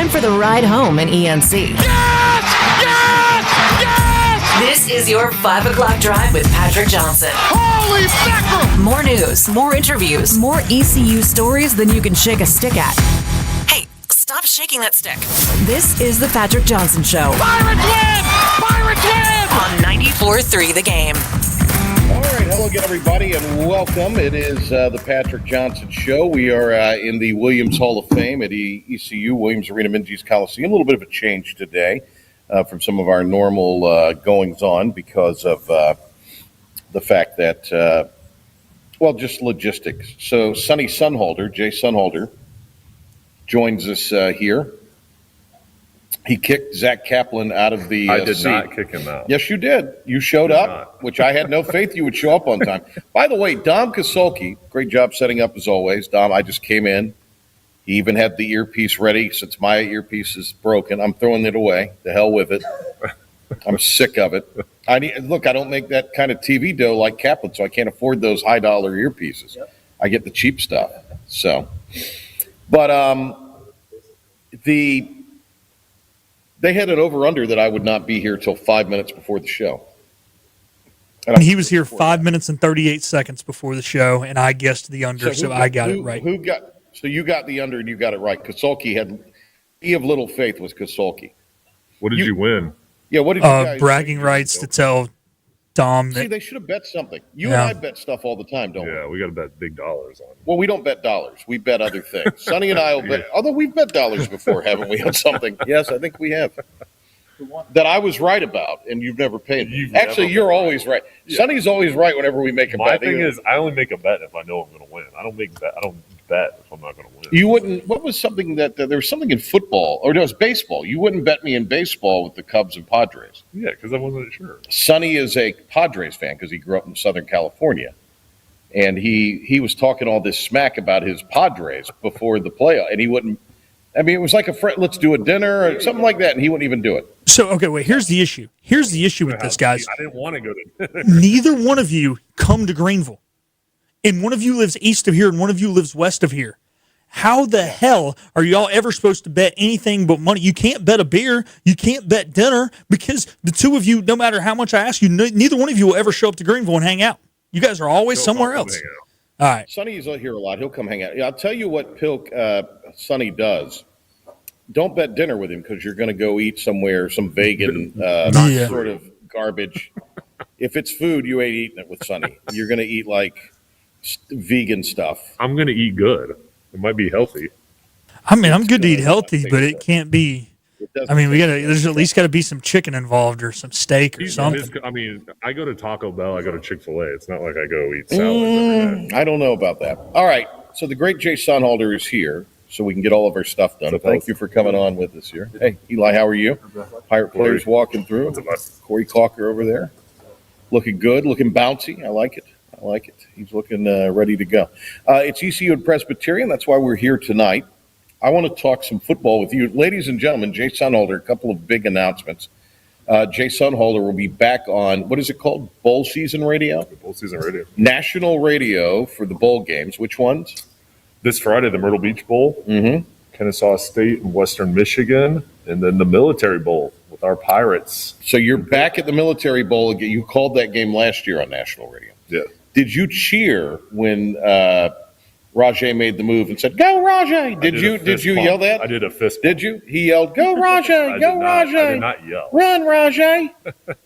time for the ride home in ENC. Yes! Yes! Yes! This is your 5 o'clock drive with Patrick Johnson. Holy mackerel! More news, more interviews, more ECU stories than you can shake a stick at. Hey, stop shaking that stick. This is the Patrick Johnson Show. Pirates win! Pirates win! On 94.3 The Game. All right, hello again, everybody, and welcome. It is the Patrick Johnson Show. We are in the Williams Hall of Fame at ECU, Williams Arena, Minges Coliseum. A little bit of a change today from some of our normal goings-on because of the fact that, just logistics. So Sonnhalter, Jay Sonnhalter, joins us here. He kicked Zach Kaplan out of the I did seat. not kick him out. Yes, you did. You showed up, which I had no faith you would show up on time. By the way, Dom Szoke, great job setting up as always. Dom, I just came in. He even had the earpiece ready. Since my earpiece is broken, I'm throwing it away. The hell with it. I'm sick of it. I don't make that kind of TV dough like Kaplan, so I can't afford those high-dollar earpieces. Yep. I get the cheap stuff. So, but they had an over-under that I would not be here till 5 minutes before the show. And he was here 5 minutes and 38 seconds before the show, and I guessed the under, so I got it right. So you got the under and you got it right. He of little faith was Szoke. What did you win? Yeah, what did you guys bragging rights to tell Dom that. See, they should have bet something. And I bet stuff all the time, don't we? Yeah, we got to bet big dollars on it. Well, we don't bet dollars. We bet other things. Sonny and I will bet, although we've bet dollars before, haven't we, on something? Yes, I think we have. That I was right about, and you've never paid me. Actually, you're always right. Yeah. Sonny's always right whenever we make a bet. My thing is, I only make a bet if I know I'm going to win. I don't bet if I'm not going to win. You wouldn't. What was something that there was something in football, or no, it was baseball. You wouldn't bet me in baseball with the Cubs and Padres. Yeah, because I wasn't sure. Sonny is a Padres fan because he grew up in Southern California, and he was talking all this smack about his Padres before the playoff, and he wouldn't. I mean, it was like a friend. Let's do a dinner or something like that, and he wouldn't even do it. So, okay, wait. Here's the issue. Here's the issue with this, guys. I didn't want to go to dinner. Neither one of you come to Greenville, and one of you lives east of here, and one of you lives west of here. How the hell are y'all ever supposed to bet anything but money? You can't bet a beer. You can't bet dinner because the two of you, no matter how much I ask you, neither one of you will ever show up to Greenville and hang out. You guys are always somewhere else. All right. Sonny's here a lot. He'll come hang out. I'll tell you what Sonny does. Don't bet dinner with him because you're going to go eat somewhere, some vegan sort of garbage. If it's food, you ain't eating it with Sonny. You're going to eat like vegan stuff. I'm going to eat good. It might be healthy. I mean, I'm good to eat healthy, but it can't be. I mean, there's at least got to be some chicken involved or some steak or something. I mean, I go to Taco Bell, I go to Chick-fil-A. It's not like I go eat salad. I don't know about that. All right. So the great Jay Sonnhalter is here, so we can get all of our stuff done. Thank you for coming on with us here. Hey, Eli, how are you? Pirate players walking through. Corey Clocker over there. Looking good, looking bouncy. I like it. He's looking ready to go. It's ECU and Presbyterian. That's why we're here tonight. I want to talk some football with you. Ladies and gentlemen, Jay Sonnhalter, a couple of big announcements. Jay Sonnhalter will be back on, what is it called? Bowl season radio? Bowl season radio. National radio for the bowl games. Which ones? This Friday, the Myrtle Beach Bowl, Kennesaw State and Western Michigan, and then the Military Bowl with our Pirates. So you're back at the Military Bowl again. You called that game last year on national radio. Yeah. Did you cheer when Rajay made the move and said, "Go Rajay"? Did you yell that? I did a fist pump. Did you? He yelled, "Go Rajay! Go Rajay!" I did not yell. Run Rajay!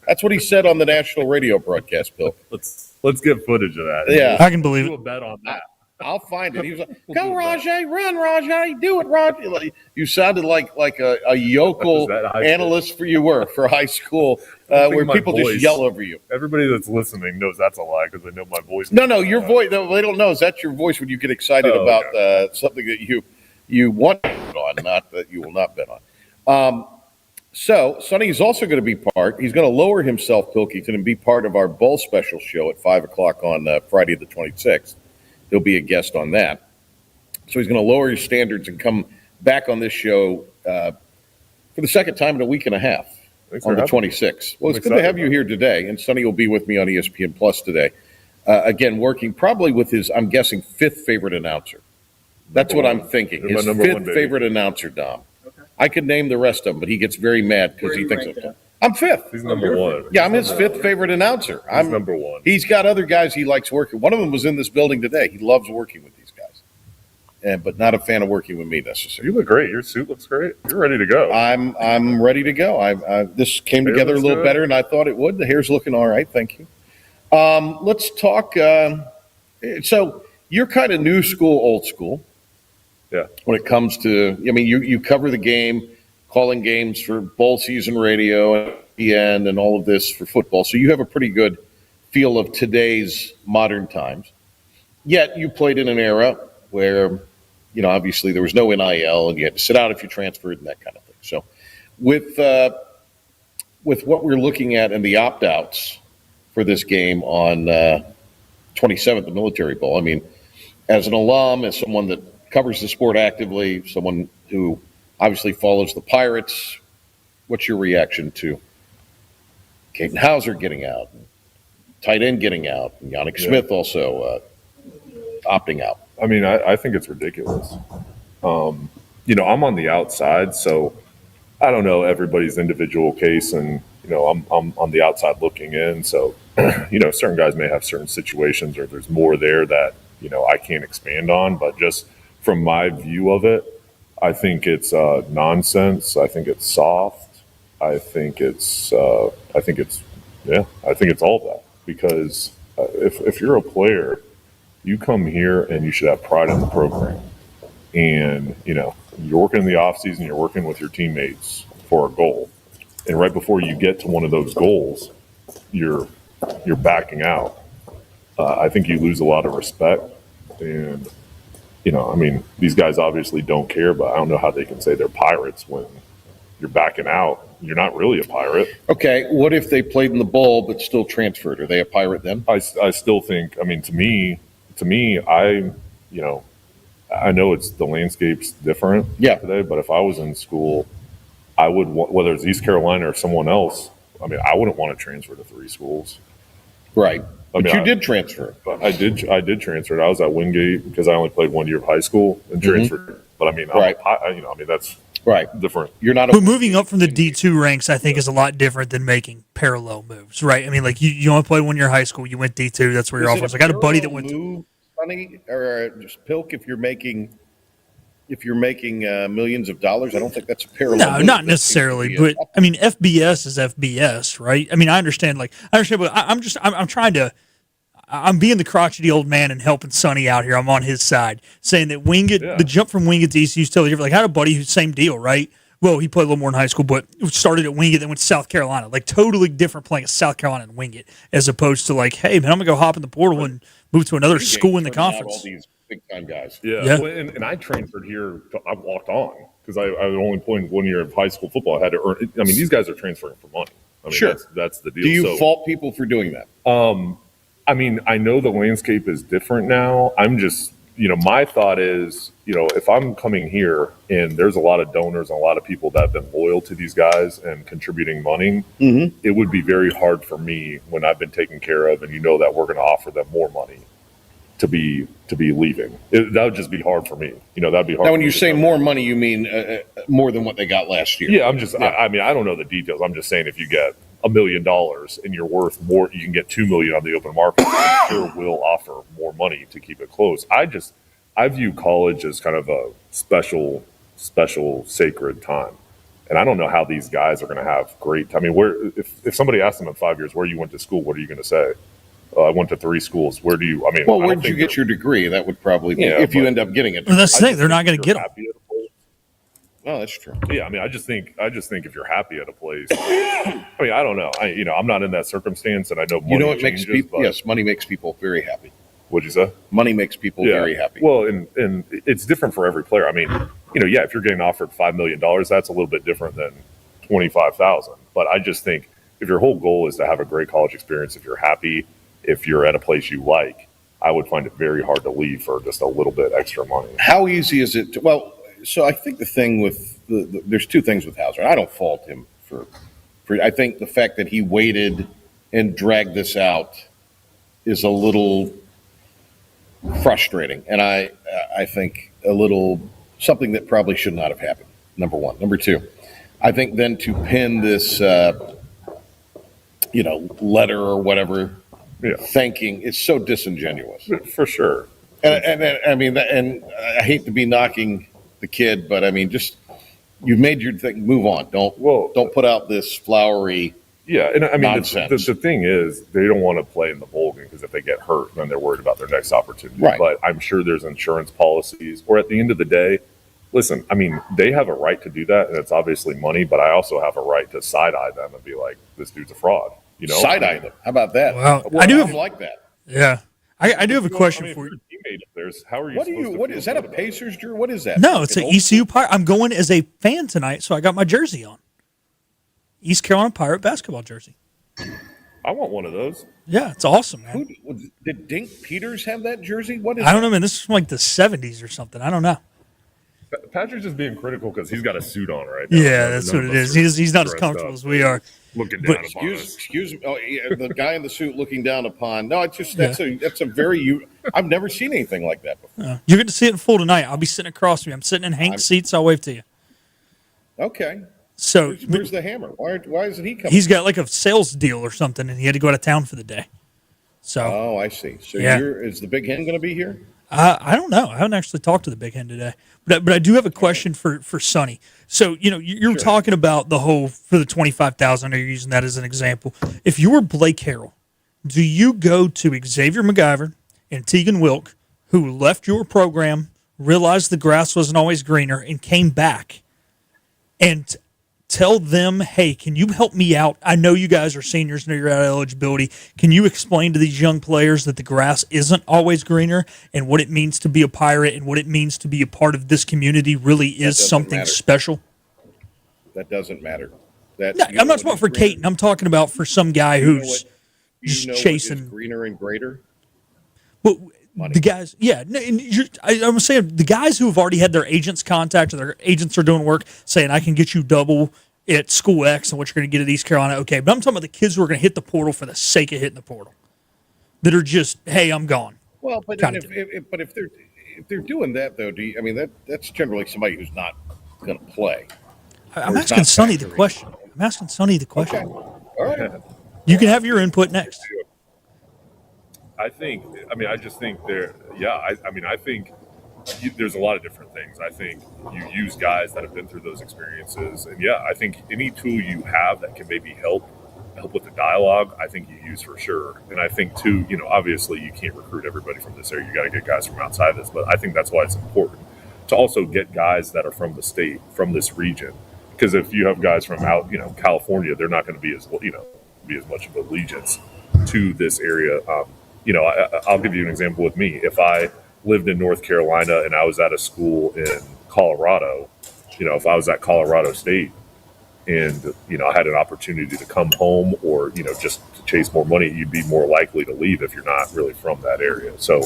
That's what he said on the national radio broadcast, Bill. Let's get footage of that. Yeah, I can believe it. Do a bet on that. I'll find it. He was like, "Go Rajay! Run Rajay! Do it, Rajay!" You sounded like a yokel analyst for high school, where people just yell over you. Everybody that's listening knows that's a lie because they know my voice. No, your voice. No, they don't know. That's your voice when you get excited about something that you want to bet on, not that you will not bet on. So Sonny is also going to be part. He's going to lower himself, Pilkington, and be part of our bowl special show at 5 o'clock on Friday the 26th. He'll be a guest on that. So he's going to lower his standards and come back on this show for the second time in a week and a half on the 26th. Well, it's good to have you here today, and Sonny will be with me on ESPN Plus today. Again, working probably with his, I'm guessing, fifth favorite announcer. That's what I'm thinking. His fifth favorite announcer, Dom. I could name the rest of them, but he gets very mad because he thinks I'm fifth. He's number one. Yeah, I'm his fifth favorite announcer. He's number one. He's got other guys he likes working. One of them was in this building today. He loves working with these guys, but not a fan of working with me necessarily. You look great. Your suit looks great. You're ready to go. I'm ready to go. This came together a little better than I thought it would. The hair's looking all right. Thank you. Let's talk. So you're kind of new school, old school. Yeah. When it comes to, you cover the game, calling games for bowl season radio and ESPN and all of this for football. So you have a pretty good feel of today's modern times. Yet you played in an era where, obviously there was no NIL and you had to sit out if you transferred and that kind of thing. So with what we're looking at and the opt-outs for this game on 27th, the Military Bowl, as an alum, as someone that covers the sport actively, someone who obviously follows the Pirates, what's your reaction to Caden Hauser getting out, tight end getting out, and Yannick Smith also opting out? I think it's ridiculous. I'm on the outside, so I don't know everybody's individual case, and I'm on the outside looking in. So certain guys may have certain situations, or there's more there that I can't expand on. But just from my view of it, I think it's nonsense. I think it's soft. I think it's all of that. Because if you're a player, you come here and you should have pride in the program. And you're working in the off season, you're working with your teammates for a goal. And right before you get to one of those goals, you're backing out. I think you lose a lot of respect. And these guys obviously don't care, but I don't know how they can say they're Pirates when you're backing out. You're not really a Pirate. Okay, what if they played in the bowl but still transferred? Are they a Pirate then? I still think, to me, I know it's the landscape's different today, but if I was in school, I would, whether it's East Carolina or someone else, I wouldn't want to transfer to 3 schools. Right. But you did transfer. I did transfer. I was at Wingate because I only played 1 year of high school and transferred. But right. That's right. Different. You're not. But moving up from the D2 ranks, I think, is a lot different than making parallel moves, right? You only played 1 year of high school. You went D2. That's where your offense. I got a buddy that went to. Funny or just Pilk if you're making millions of dollars. I don't think that's a parallel. No, not necessarily, but FBS is FBS, right? I understand. I understand, but I'm trying to. I'm being the crotchety old man and helping Sonny out here. I'm on his side, saying that the jump from Wingate to ECU is totally different. I had a buddy who's same deal, right? Well, he played a little more in high school, but started at Wingate, then went to South Carolina. Totally different playing at South Carolina and Wingate, as opposed to hey, man, I'm going to go hop in the portal and move to another school in the conference. All these big-time guys. Yeah. Well, and I transferred here. I walked on because I only played 1 year of high school football. I had to earn. These guys are transferring for money. Sure. That's the deal. Do you fault people for doing that? I know the landscape is different now. I'm just, my thought is, if I'm coming here and there's a lot of donors and a lot of people that have been loyal to these guys and contributing money, it would be very hard for me when I've been taken care of and that we're going to offer them more money to be leaving. That would just be hard for me. That'd be hard. Now, when you say more money, you mean more than what they got last year? Yeah, I don't know the details. I'm just saying if you get $1 million and you're worth more, you can get $2 million on the open market. I'm sure we'll offer more money to keep it close. I view college as kind of a special sacred time, and I don't know how these guys are going to have great. If somebody asked them in 5 years where you went to school, what are you going to say? I went to 3 schools. Where do you? Well, where did you get your degree? That would probably be if you end up getting it. Well, that's the thing; they're not going to get them. Well, that's true. Yeah, I just think if you're happy at a place, I don't know. I'm not in that circumstance, and I know money what makes people. Yes, money makes people very happy. What'd you say? Money makes people very happy. Well, and it's different for every player. If you're getting offered $5 million, that's a little bit different than $25,000. But I just think if your whole goal is to have a great college experience, if you're happy, if you're at a place you like, I would find it very hard to leave for just a little bit extra money. How easy is it? So I think the thing with there's 2 things with Hauser. I don't fault him for. I think the fact that he waited and dragged this out is a little frustrating, and I think a little something that probably should not have happened. number one. Number two, I think then to pin this, letter or whatever, thanking is so disingenuous. For sure. And I mean, and I hate to be knocking the kid, but I mean, just you've made your thing. Move on. Don't put out this flowery. Yeah, and I mean, nonsense. the thing is, they don't want to play in the bowl game because if they get hurt, then they're worried about their next opportunity. Right. But I'm sure there's insurance policies, or at the end of the day, listen, I mean, they have a right to do that, and it's obviously money, but I also have a right to side-eye them and be like, this dude's a fraud. Side-eye them. How about that? Well, I do like that. Yeah. I do have a question for you. Teammate of theirs, how are you What is that, a Pacers jersey? What is that? No, it's an ECU Pirate. I'm going as a fan tonight, so I got my jersey on. East Carolina Pirate basketball jersey. I want one of those. Yeah, it's awesome, man. Did Dink Peters have that jersey? What is I don't know, man. This is from like the 70s or something. I don't know. Patrick's just being critical because he's got a suit on right now. Yeah, that's what it is. He's not as comfortable as we are. Looking down upon us. Excuse me. Oh, yeah, the guy in the suit looking down upon. No, it's just that's a very. I've never seen anything like that before. You're going to see it in full tonight. I'll be sitting across from you. I'm sitting in Hank's seats. I'll wave to you. Okay. So where's the hammer? Why isn't he coming? He's got like a sales deal or something, and he had to go out of town for the day. So. Oh, I see. So is the Big Hen going to be here? I don't know. I haven't actually talked to the Big Hen today, but I do have a question for Sonny. So you're talking about the whole for the 25,000. You're using that as an example. If you were Blake Harrell, do you go to Xavier MacGyver and Tegan Wilk, who left your program, realized the grass wasn't always greener, and came back, and tell them, hey, can you help me out? I know you guys are seniors, know you're out of eligibility. Can you explain to these young players that the grass isn't always greener and what it means to be a Pirate and what it means to be a part of this community really is something special? That doesn't matter. I'm not talking about for Caton. I'm talking about for some guy who's just chasing. What is greener and greater? Well, money. The guys, I'm saying the guys who have already had their agents contact or their agents are doing work saying, I can get you double at school X and what you're going to get at East Carolina. Okay, but I'm talking about the kids who are going to hit the portal for the sake of hitting the portal. That are just, hey, I'm gone. Well, but if they're doing that though, that's generally somebody who's not going to play. I'm asking Sonny the question. Okay. All right. You can have your input next. I think there's a lot of different things. I think you use guys that have been through those experiences. And I think any tool you have that can maybe help with the dialogue, I think you use for sure. And I think too, obviously you can't recruit everybody from this area. You got to get guys from outside this, but I think that's why it's important to also get guys that are from the state, from this region. Because if you have guys from out, California, they're not going to be as much of allegiance to this area. I'll give you an example with me. If I lived in North Carolina and I was at a school in Colorado, if I was at Colorado State and, I had an opportunity to come home or, just to chase more money, you'd be more likely to leave if you're not really from that area. So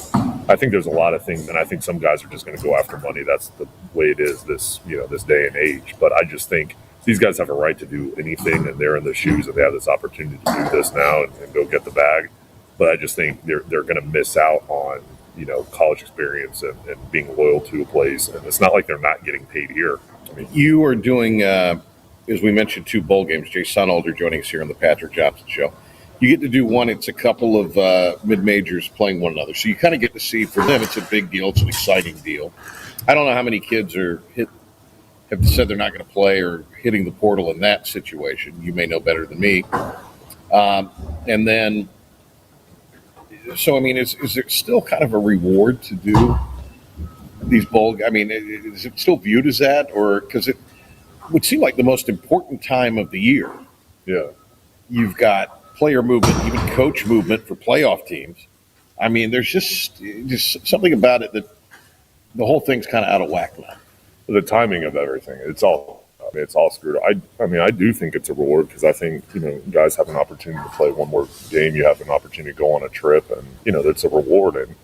I think there's a lot of things, and I think some guys are just going to go after money. That's the way it is this day and age. But I just think these guys have a right to do anything, and they're in the shoes and they have this opportunity to do this now and go get the bag. But I just think they're going to miss out on, college experience and being loyal to a place. And it's not like they're not getting paid here. You are doing, as we mentioned, 2 bowl games. Jay Sonnhalter joining us here on the Patrick Johnson Show. You get to do one. It's a couple of mid-majors playing one another. So you kind of get to see, for them, it's a big deal. It's an exciting deal. I don't know how many kids have said they're not going to play or hitting the portal in that situation. You may know better than me. And then, so, is there still kind of a reward to do these bowl? Is it still viewed as that? Or because it would seem like the most important time of the year. Yeah. You've got player movement, even coach movement for playoff teams. There's just something about it that the whole thing's kind of out of whack now. The timing of everything, it's all screwed up. I do think it's a reward because I think, guys have an opportunity to play one more game. You have an opportunity to go on a trip and, it's a reward. And,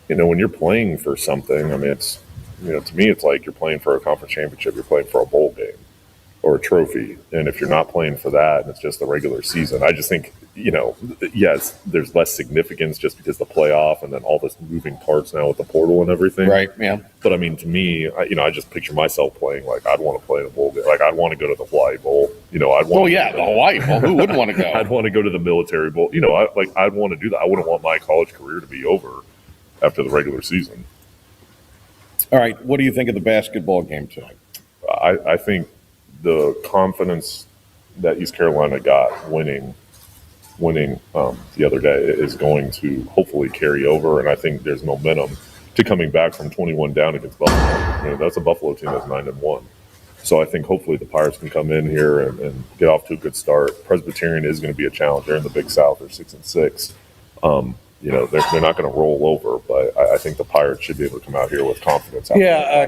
when you're playing for something, it's, to me, it's like you're playing for a conference championship, you're playing for a bowl game. or a trophy. And if you're not playing for that and it's just the regular season, I just think, yes, there's less significance just because the playoff and then all this moving parts now with the portal and everything. Right, yeah. But I mean, to me, I just picture myself playing like I'd want to play in a bowl game. Like I'd want to go to the Hawaii Bowl. I'd want. The Hawaii Bowl. Who wouldn't want to go? I'd want to go to the Military Bowl. I'd want to do that. I wouldn't want my college career to be over after the regular season. All right, what do you think of the basketball game tonight? I think the confidence that East Carolina got winning the other day is going to hopefully carry over, and I think there's momentum to coming back from 21 down against Buffalo. That's a Buffalo team that's 9-1. So I think hopefully the Pirates can come in here and get off to a good start. Presbyterian is going to be a challenge. They're in the Big South. They're 6-6. They're not going to roll over, but I think the Pirates should be able to come out here with confidence.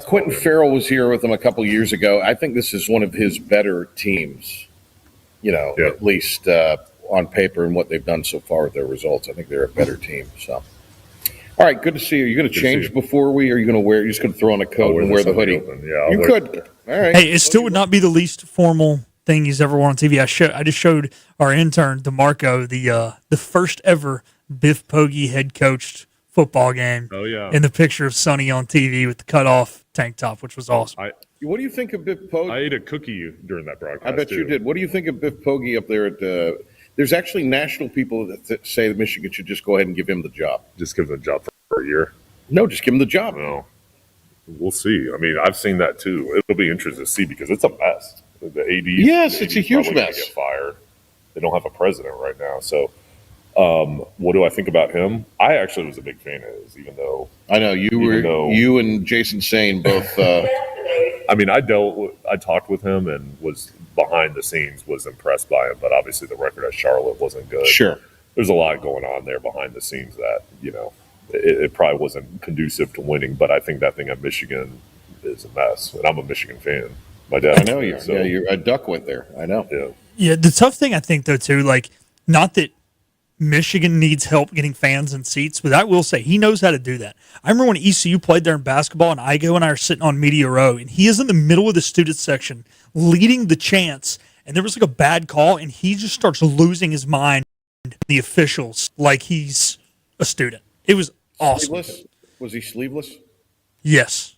Quentin Farrell was here with them a couple years ago. I think this is one of his better teams, at least on paper and what they've done so far with their results. I think they're a better team. So, all right, good to see you. Are you going to change before or are you going to wear? You're just going to throw on a coat and wear the hoodie? Yeah, you could. All right. Hey, it still would not be the least formal thing he's ever worn on TV. I just showed our intern DeMarco the first ever Biff Poggi head coached football game. Oh yeah, in the picture of Sonny on TV with the cutoff tank top, which was awesome. What do you think of Biff Poggi? I ate a cookie during that broadcast. I bet you did. What do you think of Biff Poggi up there at? There's actually national people that say that Michigan should just go ahead and give him the job. Just give him the job for a year. No, just give him the job. No, we'll see. I mean, I've seen that too. It'll be interesting to see because it's a mess. The AD, it's a huge mess. Get fired. They don't have a president right now, so. What do I think about him? I actually was a big fan of his, even though I know you and Jason Sane both. I mean, I talked with him and was behind the scenes, was impressed by him, but obviously the record at Charlotte wasn't good. Sure, there's a lot going on there behind the scenes that it probably wasn't conducive to winning. But I think that thing at Michigan is a mess, and I'm a Michigan fan. My dad. I know you. So. Yeah, you're a Duck went there. I know. Yeah. The tough thing I think though too, not that Michigan needs help getting fans and seats, but I will say he knows how to do that. I remember when ECU played there in basketball, and Igo and I are sitting on media row, and he is in the middle of the student section leading the chants, and there was a bad call, and he just starts losing his mind. The officials like he's a student. It was awesome. Sleeveless? Was he sleeveless? Yes.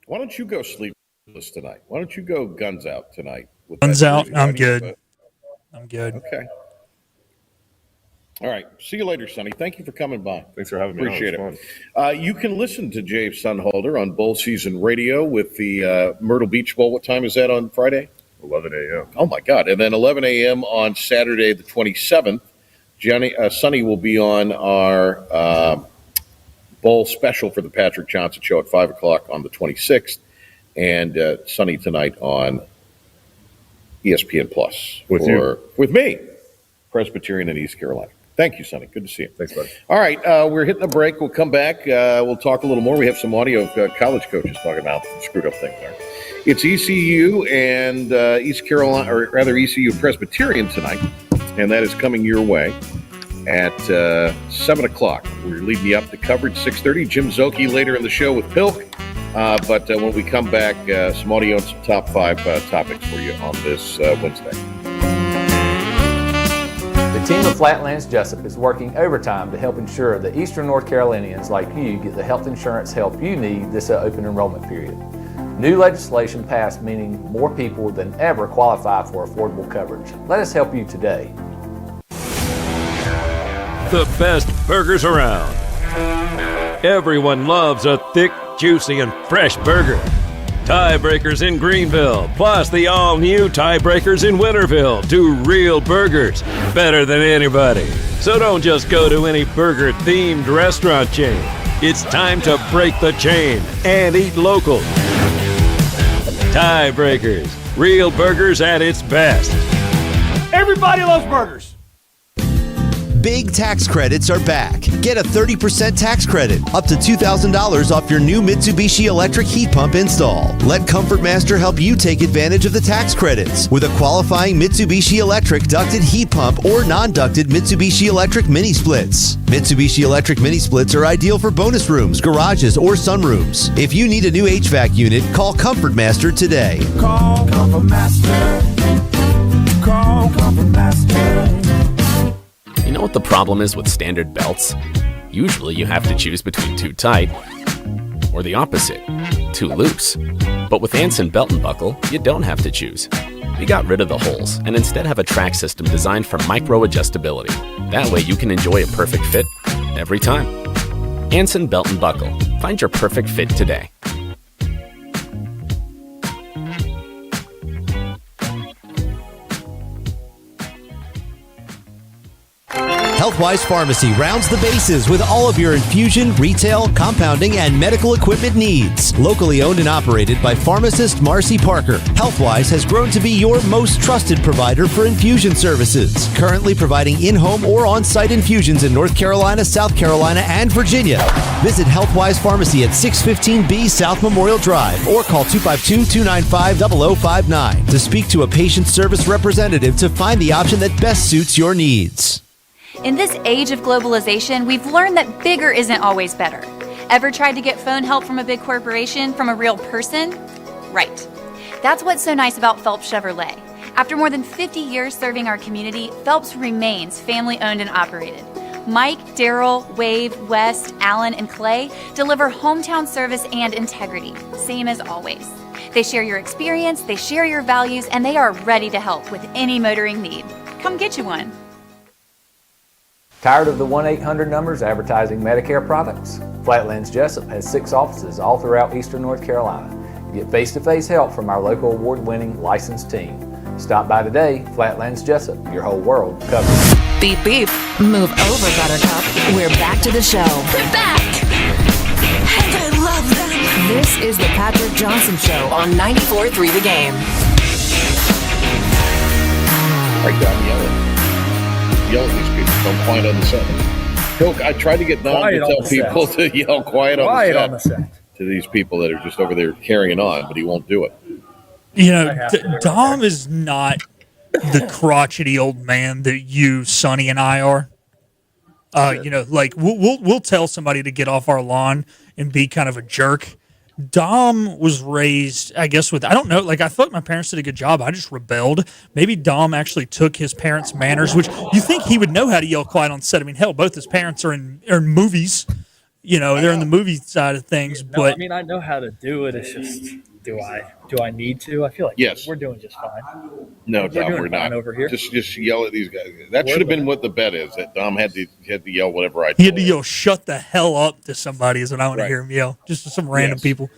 Why don't you go sleeveless tonight? Why don't you go guns out tonight? Guns out. I'm good. I'm good. Okay. All right. See you later, Sonny. Thank you for coming by. Thanks for having me. Appreciate it. You can listen to Jay Sonnhalter on Bowl Season Radio with the Myrtle Beach Bowl. What time is that on Friday? 11 a.m. Oh, my God. And then 11 a.m. on Saturday, the 27th. Sonny will be on our bowl special for the Patrick Johnson Show at 5 o'clock on the 26th. And Sonny tonight on ESPN Plus. With me, Presbyterian in East Carolina. Thank you, Sonny. Good to see you. Thanks, buddy. All right, we're hitting a break. We'll come back. We'll talk a little more. We have some audio of college coaches talking about some screwed up things there. It's ECU and East Carolina, or rather ECU Presbyterian tonight, and that is coming your way at 7 o'clock. We're leading you up to coverage 6:30. Jim Szoke later in the show with Pilk. But when we come back, some audio and some top 5 topics for you on this Wednesday. The team of Flatlands Jessup is working overtime to help ensure that Eastern North Carolinians like you get the health insurance help you need this open enrollment period. New legislation passed meaning more people than ever qualify for affordable coverage. Let us help you today. The best burgers around. Everyone loves a thick, juicy, and fresh burger. Tiebreakers in Greenville, plus the all-new Tiebreakers in Winterville. 2 real burgers, better than anybody. So don't just go to any burger-themed restaurant chain. It's time to break the chain and eat local. Tiebreakers, real burgers at its best. Everybody loves burgers. Big tax credits are back. Get a 30% tax credit, up to $2,000 off your new Mitsubishi electric heat pump install. Let Comfort Master help you take advantage of the tax credits with a qualifying Mitsubishi electric ducted heat pump or non-ducted Mitsubishi electric mini splits. Mitsubishi electric mini splits are ideal for bonus rooms, garages, or sunrooms. If you need a new HVAC unit, call Comfort Master today. Call Comfort Master. Call Comfort Master. You know what the problem is with standard belts? Usually you have to choose between too tight or the opposite, too loose. But with Anson Belt and Buckle, you don't have to choose. We got rid of the holes and instead have a track system designed for micro adjustability. That way you can enjoy a perfect fit every time. Anson Belt and Buckle. Find your perfect fit today. Healthwise Pharmacy rounds the bases with all of your infusion, retail, compounding, and medical equipment needs. Locally owned and operated by pharmacist Marcy Parker, Healthwise has grown to be your most trusted provider for infusion services. Currently providing in-home or on-site infusions in North Carolina, South Carolina, and Virginia. Visit Healthwise Pharmacy at 615B South Memorial Drive or call 252-295-0059 to speak to a patient service representative to find the option that best suits your needs. In this age of globalization, we've learned that bigger isn't always better. Ever tried to get phone help from a big corporation from a real person? Right. That's what's so nice about Phelps Chevrolet. After more than 50 years serving our community, Phelps remains family-owned and operated. Mike, Daryl, Wave, West, Alan, and Clay deliver hometown service and integrity, same as always. They share your experience, they share your values, and they are ready to help with any motoring need. Come get you one. Tired of the 1-800 numbers advertising Medicare products? Flatlands Jessup has 6 offices all throughout eastern North Carolina. Get face-to-face help from our local award-winning licensed team. Stop by today. Flatlands Jessup, your whole world covered. Beep, beep. Move over, Buttercup. We're back to the show. We're back! And I love them! This is the Patrick Johnson Show on 94.3 The Game. All right, Don, yell at these people. Don't quiet on the set. Hilk, I tried to get Don to tell people to yell quiet on the set to these people that are just over there carrying on, but he won't do it. You know, Dom is not the crotchety old man that you, Sonny, and I are. You know, like we'll tell somebody to get off our lawn and be kind of a jerk. Dom was raised, I guess, with, I don't know, like I thought my parents did a good job. I just rebelled. Maybe Dom actually took his parents' manners, which you think he would know how to yell quiet on set. I mean, hell, both his parents are in movies. You know, they're in the movie side of things. No, but I mean, I know how to do it. It's just, do I need to? I feel like we're doing just fine. No, Dom, we're not. Over here. Just yell at these guys. That should have been what the bet is. That Dom had to yell whatever I told he had to yell, "Shut the hell up" to somebody is what I want to hear him yell. Just to some random people.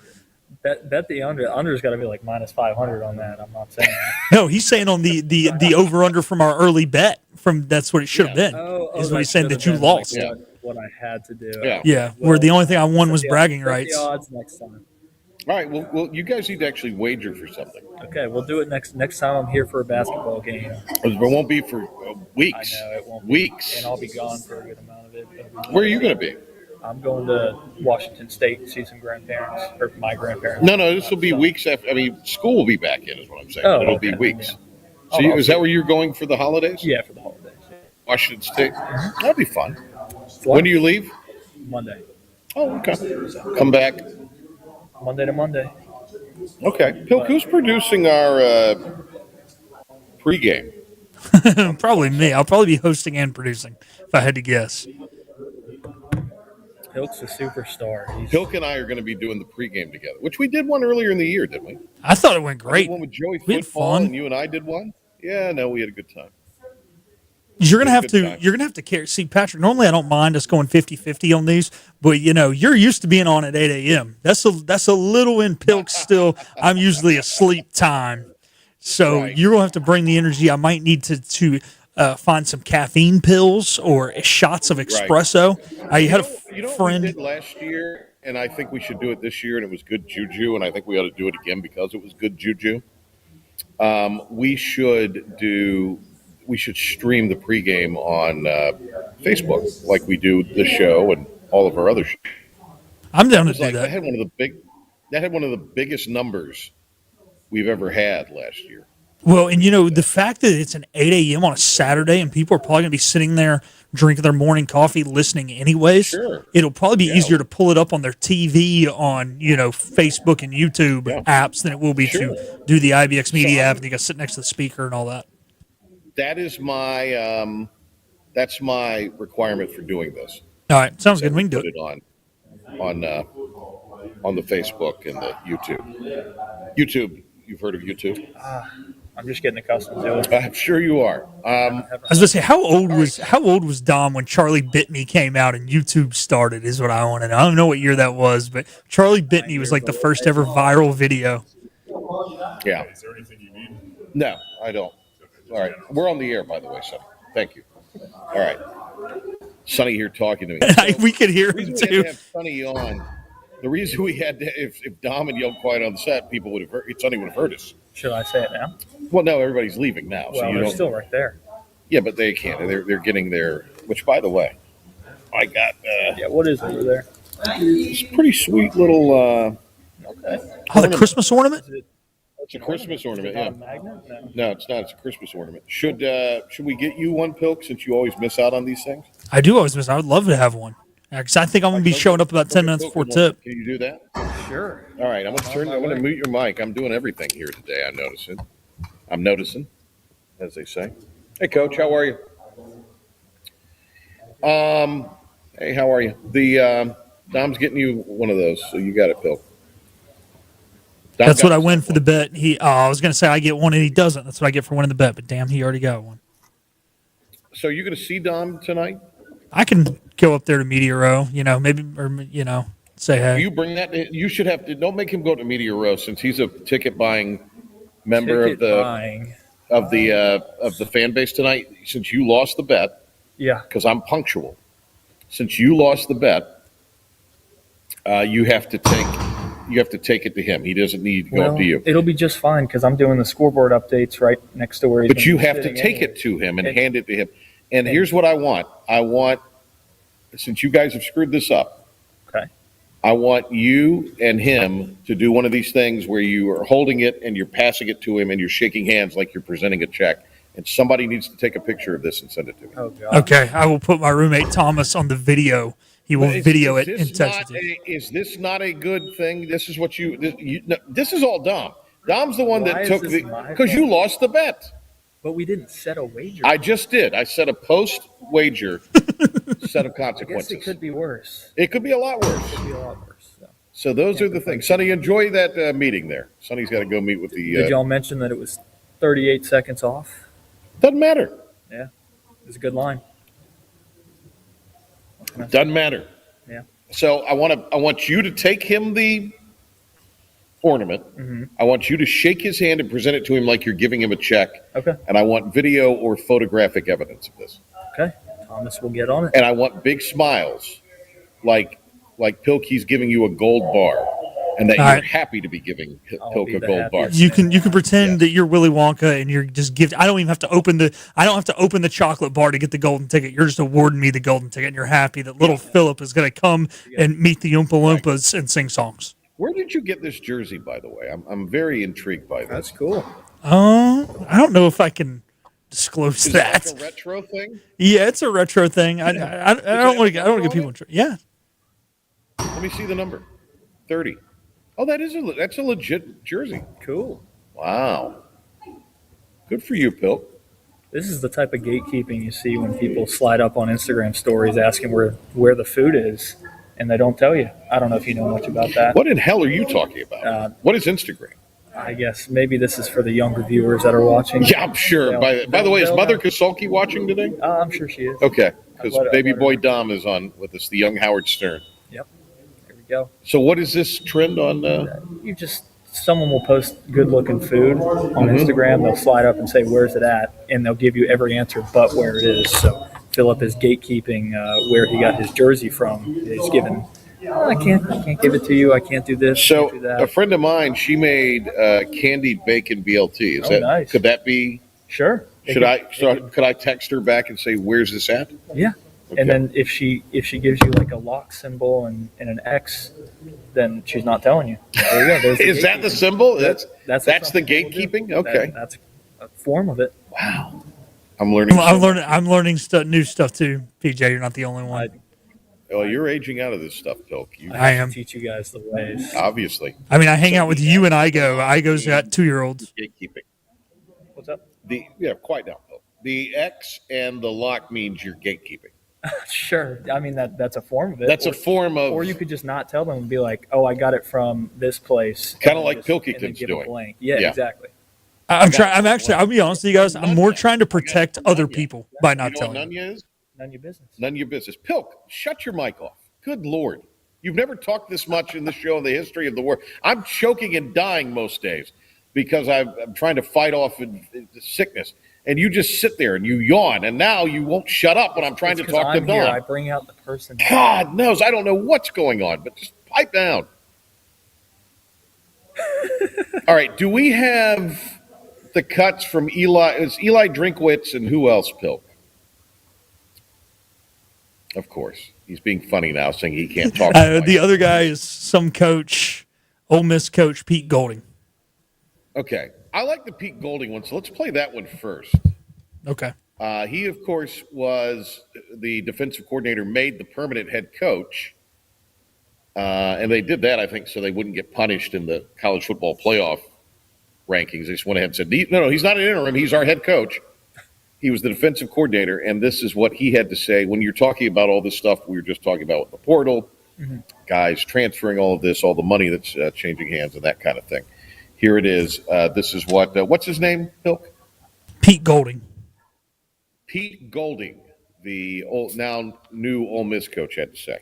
Bet the under. The under's got to be like minus 500 on that. I'm not saying that. No, he's saying on the over under from our early bet. That's what it should have been. Is what he's saying that you lost. Like what I had to do. Yeah. Where the only thing I won was bragging rights. The odds next time. All right. Well, you guys need to actually wager for something. Okay, we'll do it next time I'm here for a basketball game. It won't be for weeks. I know it won't. Weeks. And I'll be gone for a good amount of it. Where are you going to be? I'm going to Washington State to see some grandparents, or my grandparents. No, this will be weeks after. I mean, school will be back in, is what I'm saying. Oh, It'll be weeks. Yeah. So is that where you're going for the holidays? Yeah, for the holidays. Washington State. That'll be fun. When do you leave? Monday. Oh, okay. Come back Monday to Monday. Okay. Pilk, who's producing our pregame? Probably me. I'll probably be hosting and producing, if I had to guess. Pilk's a superstar. Pilk and I are going to be doing the pregame together, which we did one earlier in the year, didn't we? I thought it went great. One with Joey we had Football, fun. and you and I did one. Yeah, no, we had a good time. You're gonna have to carry. See, Patrick. Normally, I don't mind us going 50-50 on these, but you know, you're used to being on at 8 a.m. That's a little in Pilk still. I'm usually asleep time, so you're gonna have to bring the energy. I might need to find some caffeine pills or shots of espresso. Right. I had a What friend we did last year, and I think we should do it this year, and it was good juju, and I think we ought to do it again because it was good juju. We we should stream the pregame on Facebook like we do the show and all of our other shows. I'm down to do that. That had one of the biggest numbers we've ever had last year. Well, and the fact that it's an 8 a.m. on a Saturday and people are probably going to be sitting there drinking their morning coffee, listening anyways. Sure. It'll probably be easier to pull it up on their TV on, Facebook and YouTube apps than it will be to do the IBX Media app and you got to sit next to the speaker and all that. That is my that's my requirement for doing this. All right, sounds good. We can do it. Put it on the Facebook and the YouTube. YouTube, you've heard of YouTube? I'm just getting accustomed to it. I'm sure you are. I was going to say, how old was Dom when Charlie Bit Me came out and YouTube started? Is what I want to know. I don't know what year that was, but Charlie Bit Me was like the first ever viral video. Yeah. Is there anything you need? No, I don't. All right, we're on the air, by the way, Sonny. Thank you. All right, Sonny here talking to me. So we could hear him too. We had to have Sonny on. The reason we had to, if Dom had yelled quiet on the set, people would have heard. Sonny would have heard us. Should I say it now? Well, no, everybody's leaving now. Well, so they're still right there. Yeah, but they can't. They're getting their. Which, by the way, I got. What is over there? It's a pretty sweet little. Okay. Oh, the Christmas ornament. It's a Christmas ornament, yeah. A magnet? No, it's not. It's a Christmas ornament. Should we get you one, Pilk, since you always miss out on these things? I do always miss. I would love to have one. Because I think I'm going to be showing up about 10 minutes before tip. Can you do that? Sure. All right, I'm going to mute your mic. I'm doing everything here today. I'm noticing, as they say. Hey, Coach, how are you? Hey, how are you? The Dom's getting you one of those, so you got it, Pilk. That's what I win for the bet. I was going to say I get one and he doesn't. That's what I get for winning the bet. But damn, he already got one. So you're going to see Dom tonight? I can go up there to Media Row, maybe, or say hey. Do you bring that? You should have to. Don't make him go to Media Row since he's a ticket buying member of the fan base tonight. Since you lost the bet, yeah, because I'm punctual. Since you lost the bet, you have to take it to him. He doesn't need to go up to you. It'll be just fine because I'm doing the scoreboard updates right next to where he's. But you have to take it to him and hand it to him. And here's what I want. Since you guys have screwed this up, okay, I want you and him to do one of these things where you are holding it and you're passing it to him and you're shaking hands like you're presenting a check. And somebody needs to take a picture of this and send it to me. Oh, God. Okay, I will put my roommate Thomas on the video. He will video it and text it. Is this not a good thing? This is what this is all Dom. Dom's the one that took because you lost the bet. But we didn't set a wager. I just did. I set a post-wager set of consequences. I guess it could be worse. It could be a lot worse. It could be a lot worse. So those are the things. Sonny, enjoy that meeting there. Sonny's got to go meet with the... Did y'all mention that it was 38 seconds off? Doesn't matter. Yeah. It was a good line. Doesn't matter. Yeah. So I want you to take him the ornament. Mm-hmm. I want you to shake his hand and present it to him like you're giving him a check. Okay. And I want video or photographic evidence of this. Okay. Thomas will get on it. And I want big smiles, like Pilkey's giving you a gold bar, and that you're happy to be giving Pilk a gold bar. You can pretend that you're Willy Wonka and you're just I don't even have to open the chocolate bar to get the golden ticket. You're just awarding me the golden ticket, and you're happy that little Philip is going to come and meet the Oompa Loompas and sing songs. Where did you get this jersey, by the way? I'm very intrigued by this. That's cool. I don't know if I can disclose that. Is it like a retro thing? Yeah, it's a retro thing. I don't want to get people. Yeah. Let me see the number. 30. Oh, that's a legit jersey. Cool. Wow. Good for you, Pilk. This is the type of gatekeeping you see when people slide up on Instagram stories asking where the food is, and they don't tell you. I don't know if you know much about that. What in hell are you talking about? What is Instagram? I guess maybe this is for the younger viewers that are watching. Yeah, I'm sure. By the way, is Mother Kasulki watching today? I'm sure she is. Okay, because baby boy Dom is on with us, the young Howard Stern. Yep. There we go. So what is this trend on? Someone will post good-looking food on Instagram. They'll slide up and say, "Where's it at?" And they'll give you every answer but where it is. So Philip is gatekeeping where he got his jersey from. He's given. I can't give it to you. I can't do this. So can't do that. A friend of mine, she made candied bacon BLT. Is that nice? Could that be? Sure. Could I text her back and say, where's this at? Yeah. Okay. And then if she gives you like a lock symbol and an X, then she's not telling you. There you go. There's the Is that the symbol? That's the gatekeeping? Okay. That's a form of it. Wow. I'm learning. I'm learning new stuff too. PJ, you're not the only one. Oh, you're aging out of this stuff, Pilk. I am. Teach you guys the ways. Obviously. I mean, I hang out with you and Igo. Igo's got 2-year-olds. Gatekeeping. What's up? Quiet down, Pilk. The X and the lock means you're gatekeeping. Sure. I mean, that's a form of it. That's a form of. Or you could just not tell them and be like, "Oh, I got it from this place." Kind of like Pilkington's doing. Yeah, exactly. I'll be honest with you guys. I'm more trying to protect other people by not telling them. None is? None of your business. None of your business. Pilk, shut your mic off. Good Lord. You've never talked this much in this show in the history of the world. I'm choking and dying most days because I'm trying to fight off sickness. And you just sit there and you yawn. And now you won't shut up when I'm trying to talk to Don. I bring out the person. God knows. I don't know what's going on, but just pipe down. All right. Do we have the cuts from Eli? It's Eli Drinkwitz and who else, Pilk? Of course. He's being funny now, saying he can't talk. The other guy is some coach, Ole Miss coach Pete Golding. Okay. I like the Pete Golding one, so let's play that one first. Okay. He, of course, was the defensive coordinator, made the permanent head coach. And they did that, I think, so they wouldn't get punished in the college football playoff rankings. They just went ahead and said, no, he's not an interim. He's our head coach. He was the defensive coordinator, and this is what he had to say when you're talking about all this stuff we were just talking about with the portal, guys transferring all of this, all the money that's changing hands and that kind of thing. Here it is. This is what's his name, Pilk? Pete Golding. Pete Golding, the now new Ole Miss coach, had to say.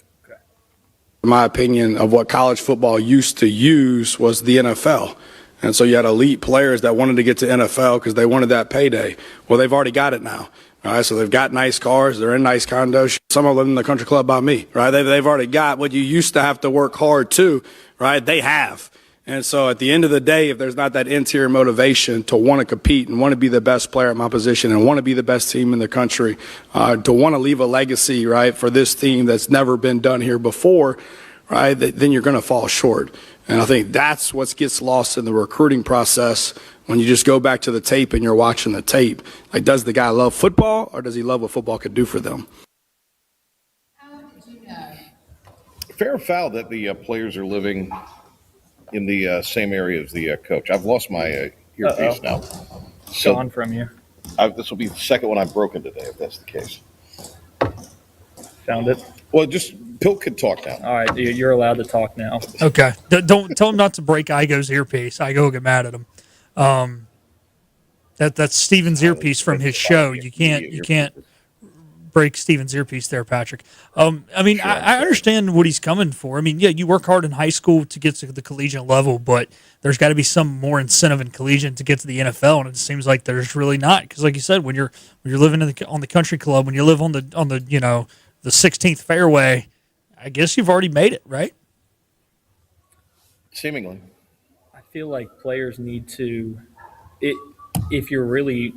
My opinion of what college football used to use was the NFL. And so you had elite players that wanted to get to NFL because they wanted that payday. Well, they've already got it now. All right, so they've got nice cars. They're in nice condos. Some of them live in the country club by me, right? They've already got what you used to have to work hard to, right? They have. And so at the end of the day, if there's not that interior motivation to want to compete and want to be the best player at my position and want to be the best team in the country, to want to leave a legacy, right, for this team that's never been done here before, right, then you're going to fall short. And I think that's what gets lost in the recruiting process when you just go back to the tape and you're watching the tape. Like, does the guy love football or does he love what football could do for them? Fair or foul that the players are living in the same area as the coach. I've lost my earpiece now. So, gone from you. This will be the second one I've broken today, if that's the case. Found it? Well, just Pilk can talk now. All right, you're allowed to talk now. Okay. Don't tell him not to break Igo's earpiece. Igo will get mad at him. That's Steven's earpiece from his show. You can't break Steven's earpiece there, Patrick. I mean, sure, I understand what he's coming for. I mean, yeah, you work hard in high school to get to the collegiate level, but there's got to be some more incentive in collegiate to get to the NFL, and it seems like there's really not. Because, like you said, when you're living on the country club, when you live on the the 16th fairway, I guess you've already made it, right? Seemingly. I feel like players need to, if you're really,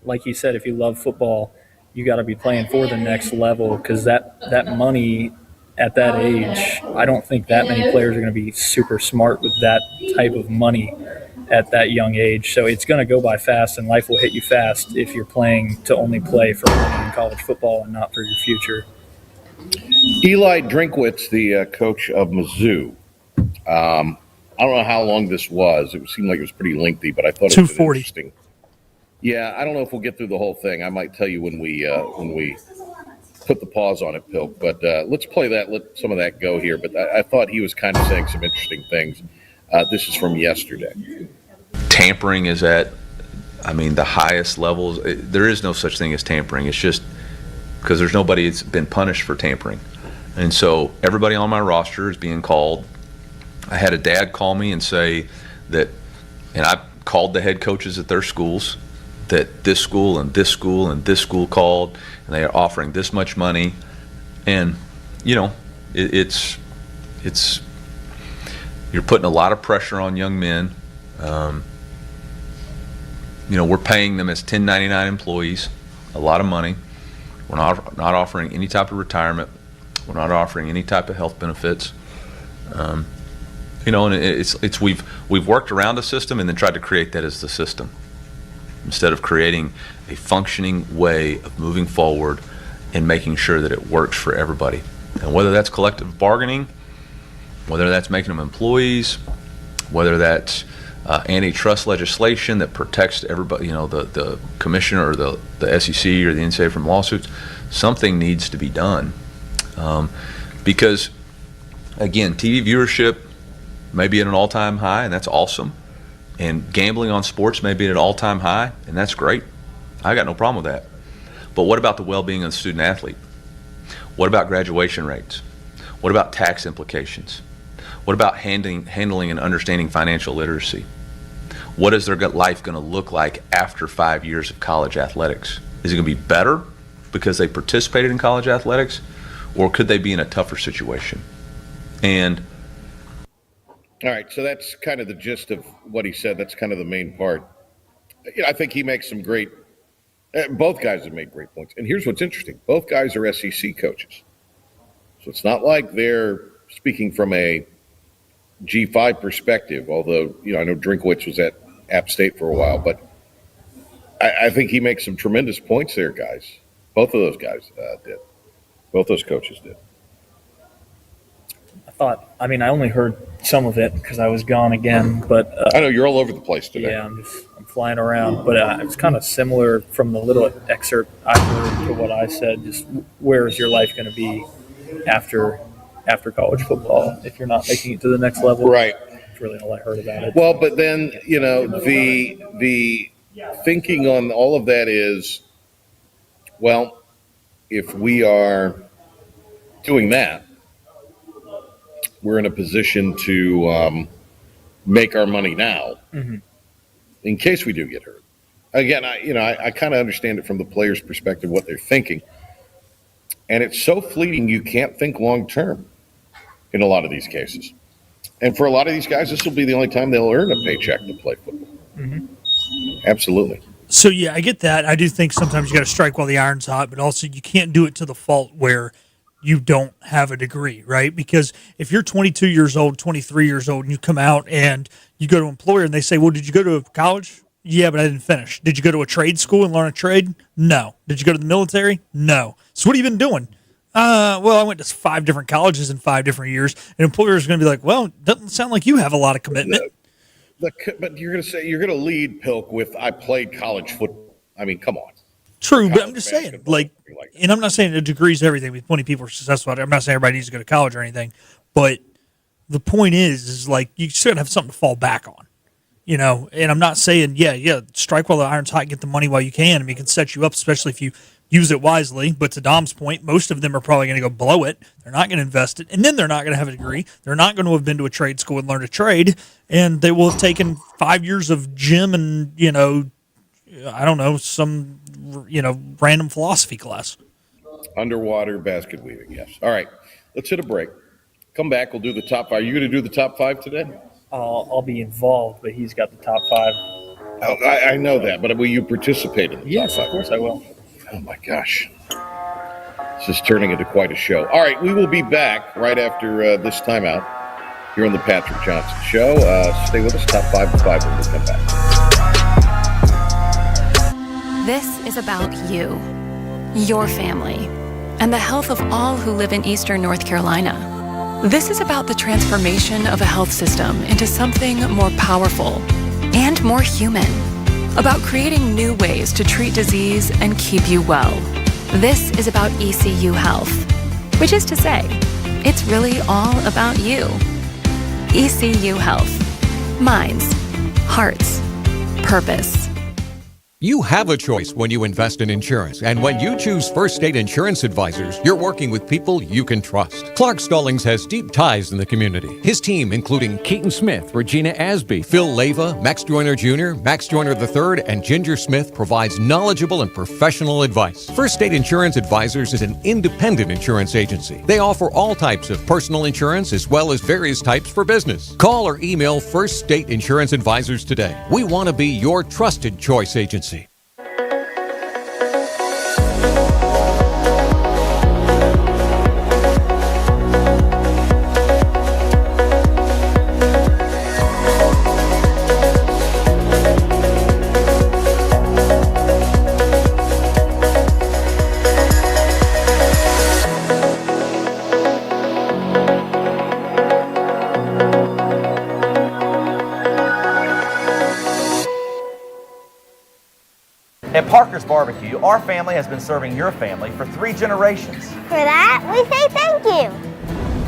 like you said, if you love football, you got to be playing for the next level, because that money at that age, I don't think that many players are going to be super smart with that type of money at that young age. So it's going to go by fast, and life will hit you fast if you're playing to only play for money in college football and not for your future. Eli Drinkwitz, the coach of Mizzou. I don't know how long this was. It seemed like it was pretty lengthy, but I thought it was interesting. Yeah, I don't know if we'll get through the whole thing. I might tell you when we put the pause on it, Pilk. But let's play that. Let some of that go here. But I thought he was kind of saying some interesting things. This is from yesterday. Tampering is at, the highest levels. There is no such thing as tampering. It's just because there's nobody that's been punished for tampering. And so everybody on my roster is being called. I had a dad call me and say that, and I called the head coaches at their schools, that this school and this school and this school called, and they are offering this much money. And, it's you're putting a lot of pressure on young men. We're paying them as 1099 employees a lot of money. We're not offering any type of retirement. We're not offering any type of health benefits. And it's we've worked around a system and then tried to create that as the system, instead of creating a functioning way of moving forward and making sure that it works for everybody. And whether that's collective bargaining, whether that's making them employees, whether that's antitrust legislation that protects everybody, the commissioner or the SEC or the NCAA from lawsuits, something needs to be done. Because, again, TV viewership may be at an all-time high, and that's awesome. And gambling on sports may be at an all-time high, and that's great. I got no problem with that. But what about the well-being of the student athlete? What about graduation rates? What about tax implications? What about handling and understanding financial literacy? What is their life going to look like after 5 years of college athletics? Is it going to be better because they participated in college athletics, or could they be in a tougher situation? And all right, so that's kind of the gist of what he said. That's kind of the main part. I think he makes some great both guys have made great points. And here's what's interesting. Both guys are SEC coaches. So it's not like they're speaking from a G5 perspective, although, I know Drinkwitz was at App State for a while, but I think he makes some tremendous points there, guys. Both of those guys did. Both those coaches did. I only heard some of it because I was gone again, but I know you're all over the place today. Yeah, I'm flying around, but it's kind of similar from the little excerpt I heard to what I said. Just where is your life going to be after college football if you're not making it to the next level? Right. That's really all I heard about it. Well, but then the thinking on all of that is, well, if we are doing that, we're in a position to make our money now in case we do get hurt. Again, I kind of understand it from the player's perspective, what they're thinking. And it's so fleeting, you can't think long term in a lot of these cases. And for a lot of these guys, this will be the only time they'll earn a paycheck to play football. Absolutely. So, yeah, I get that. I do think sometimes you got to strike while the iron's hot, but also you can't do it to the fault where you don't have a degree, right? Because if you're 22 years old, 23 years old, and you come out and you go to an employer and they say, well, did you go to college? Yeah, but I didn't finish. Did you go to a trade school and learn a trade? No. Did you go to the military? No. So what have you been doing? Well, I went to 5 different colleges in 5 different years. An employer is going to be like, well, doesn't sound like you have a lot of commitment. But you're going to lead Pilk with, I played college football. I mean, come on. True, but I'm just saying, and I'm not saying a degree is everything. Plenty of people are successful at it. I'm not saying everybody needs to go to college or anything, but the point is like you should have something to fall back on, And I'm not saying, strike while the iron's hot, get the money while you can. I mean, it can set you up, especially if you use it wisely. But to Dom's point, most of them are probably going to go blow it. They're not going to invest it, and then they're not going to have a degree. They're not going to have been to a trade school and learned a trade, and they will have taken 5 years of gym and I don't know, some random philosophy class. Underwater basket weaving, yes. All right, let's hit a break. Come back, we'll do the top 5. Are you going to do the top 5 today? I'll be involved, but he's got the top 5. I know that, but will you participate in the Yes, top 5? Of course I will. Oh, my gosh. This is turning into quite a show. All right, we will be back right after this timeout here on the Patrick Johnson Show. Stay with us, top 5 to 5 when we come back. This is about you, your family, and the health of all who live in Eastern North Carolina. This is about the transformation of a health system into something more powerful and more human, about creating new ways to treat disease and keep you well. This is about ECU Health, which is to say, it's really all about you. ECU Health. Minds, hearts, purpose. You have a choice when you invest in insurance, and when you choose First State Insurance Advisors, you're working with people you can trust. Clark Stallings has deep ties in the community. His team, including Keaton Smith, Regina Asby, Phil Leva, Max Joyner Jr., Max Joyner III, and Ginger Smith, provides knowledgeable and professional advice. First State Insurance Advisors is an independent insurance agency. They offer all types of personal insurance as well as various types for business. Call or email First State Insurance Advisors today. We want to be your trusted choice agency. At Parker's Barbecue, our family has been serving your family for 3 generations. For that, we say thank you.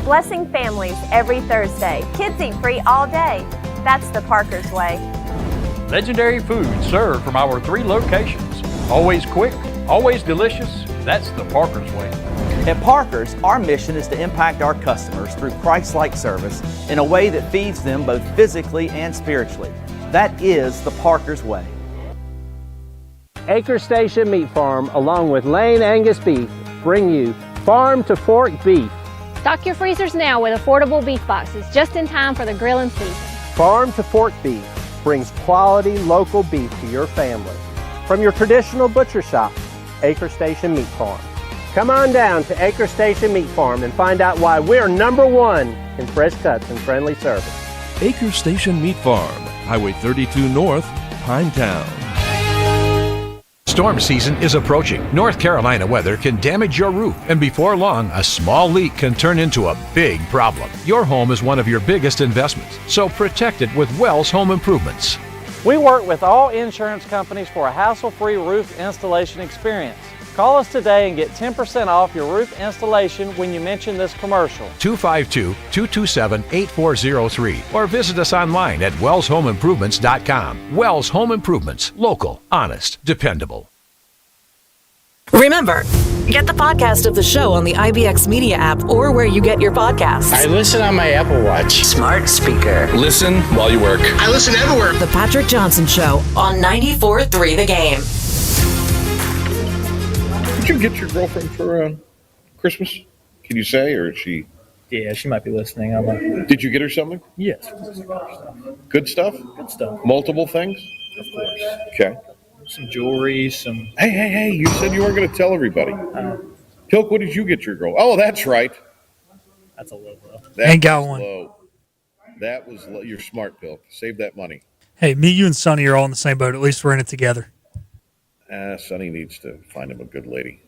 Blessing families every Thursday. Kids eat free all day. That's the Parker's way. Legendary food served from our 3 locations. Always quick, always delicious. That's the Parker's way. At Parker's, our mission is to impact our customers through Christ-like service in a way that feeds them both physically and spiritually. That is the Parker's way. Acre Station Meat Farm, along with Lane Angus Beef, bring you Farm to Fork Beef. Stock your freezers now with affordable beef boxes just in time for the grilling season. Farm to Fork Beef brings quality local beef to your family. From your traditional butcher shop, Acre Station Meat Farm. Come on down to Acre Station Meat Farm and find out why we're #1 in fresh cuts and friendly service. Acre Station Meat Farm, Highway 32 North, Pinetown. Storm season is approaching. North Carolina weather can damage your roof, and before long, a small leak can turn into a big problem. Your home is one of your biggest investments, so protect it with Wells Home Improvements. We work with all insurance companies for a hassle-free roof installation experience. Call us today and get 10% off your roof installation when you mention this commercial. 252-227-8403 or visit us online at wellshomeimprovements.com. Wells Home Improvements. Local, honest, dependable. Remember, get the podcast of the show on the IBX Media app or where you get your podcasts. I listen on my Apple Watch. Smart speaker. Listen while you work. I listen everywhere. The Patrick Johnson Show on 94.3 The Game. Did you get your girlfriend for Christmas? Can you say, or is she? Yeah, she might be listening. Did you get her something? Yes. Good stuff? Good stuff. Multiple things? Of course. Okay. Some jewelry, some... Hey, you said you weren't going to tell everybody. Pilk, what did you get your girl? Oh, that's right. That's a low blow. Ain't got one. Low. That was low. You're smart, Pilk. Save that money. Hey, me, you, and Sonny are all in the same boat. At least we're in it together. Sonny needs to find him a good lady.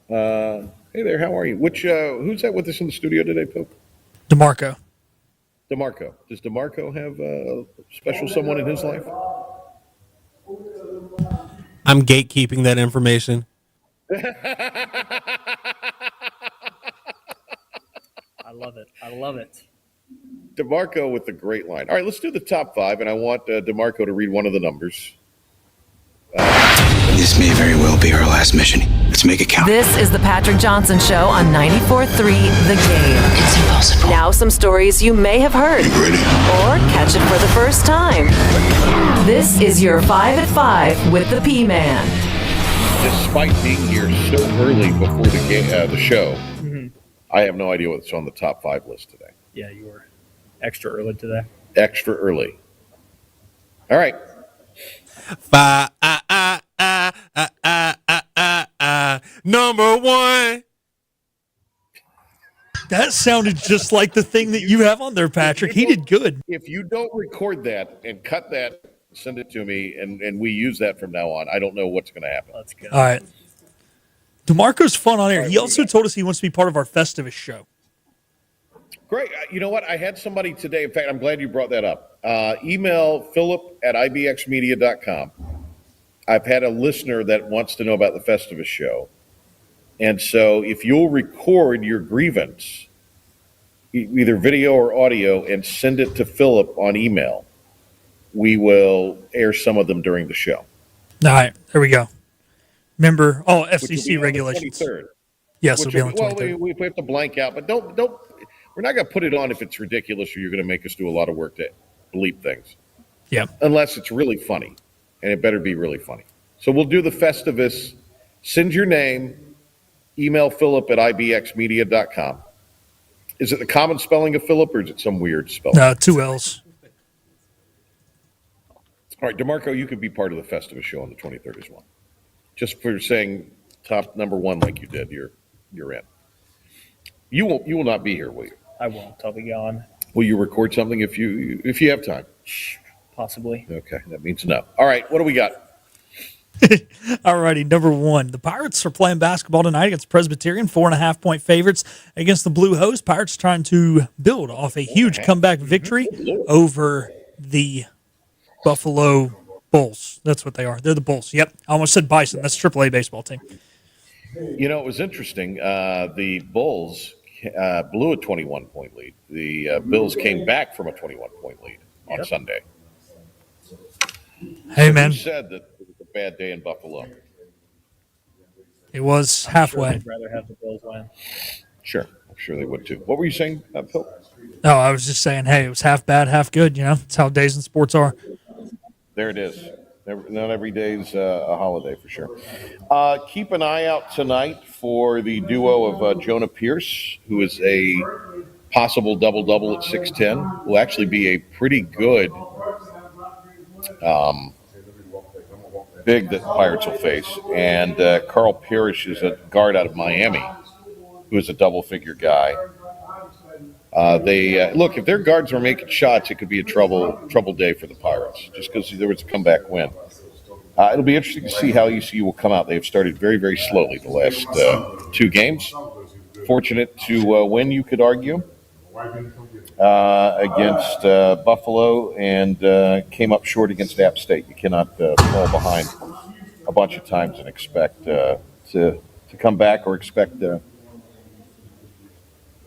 Hey there, how are you? Who's that with us in the studio today, Pilk? DeMarco. DeMarco. Does DeMarco have a special someone in his life? I'm gatekeeping that information. I love it. DeMarco with the great line. All right, let's do the top 5, and I want DeMarco to read one of the numbers. This may very well be our last mission. Let's make it count. This is the Patrick Johnson Show on 94.3 The Game. It's impossible. Now some stories you may have heard or catch it for the first time. This is your 5 at 5 with the P-Man. Despite being here so early before the show, I have no idea what's on the top 5 list today. Yeah, you were extra early today. Extra early. All right. Number 1. That sounded just like the thing that you have on there, Patrick. He did good. If you don't record that and cut that, send it to me, and we use that from now on, I don't know what's going to happen. Let's go. All right. DeMarco's fun on air. He also told us he wants to be part of our Festivus show. Great. You know what? I had somebody today. In fact, I'm glad you brought that up. Email philip@ibxmedia.com. I've had a listener that wants to know about the Festivus show. And so if you'll record your grievance, either video or audio, and send it to Philip on email, we will air some of them during the show. All right, there we go. Remember, Which will FCC be on the regulations. 23rd. Yes, it'll be on the Well, 23rd. we have to blank out, but don't. We're not going to put it on if it's ridiculous or you're going to make us do a lot of work to bleep things. Yeah. Unless it's really funny, and it better be really funny. So we'll do the Festivus. Send your name. Email Philip at ibxmedia.com. Is it the common spelling of Philip, or is it some weird spelling? No, 2 L's. All right, DeMarco, you could be part of the Festivus show on the 23rd as well. Just for saying top number one like you did, you're in. You will not be here, will you? I won't. I'll be gone. Will you record something if you have time? Possibly. Okay, that means no. All right, what do we got? All righty, number one. The Pirates are playing basketball tonight against Presbyterian, 4.5-point favorites against the Blue Hose. Pirates trying to build off a huge comeback victory over the Buffalo Bulls. That's what they are. They're the Bulls. Yep. I almost said Bison. That's a AAA baseball team. You know, it was interesting. The Bulls blew a 21-point lead. The Bills came back from a 21-point lead on Sunday. Hey, man. Who said that it was a bad day in Buffalo? It was halfway. I'd rather have the Bills win. Sure. I'm sure they would too. What were you saying, Phil? No, I was just saying, hey, it was half bad, half good. You know, that's how days in sports are. There it is. Not every day's a holiday for sure. Keep an eye out tonight for the duo of Jonah Pierce, who is a possible double-double at 6'10". Will actually be a pretty good big that Pirates will face. And Carl Parrish is a guard out of Miami, who is a double-figure guy. Look, if their guards are making shots, it could be a trouble day for the Pirates, just because there was a comeback win. It'll be interesting to see how ECU will come out. They've started very, very slowly the last 2 games. Fortunate to win, you could argue, against Buffalo, and came up short against App State. You cannot fall behind a bunch of times and expect to come back, or expect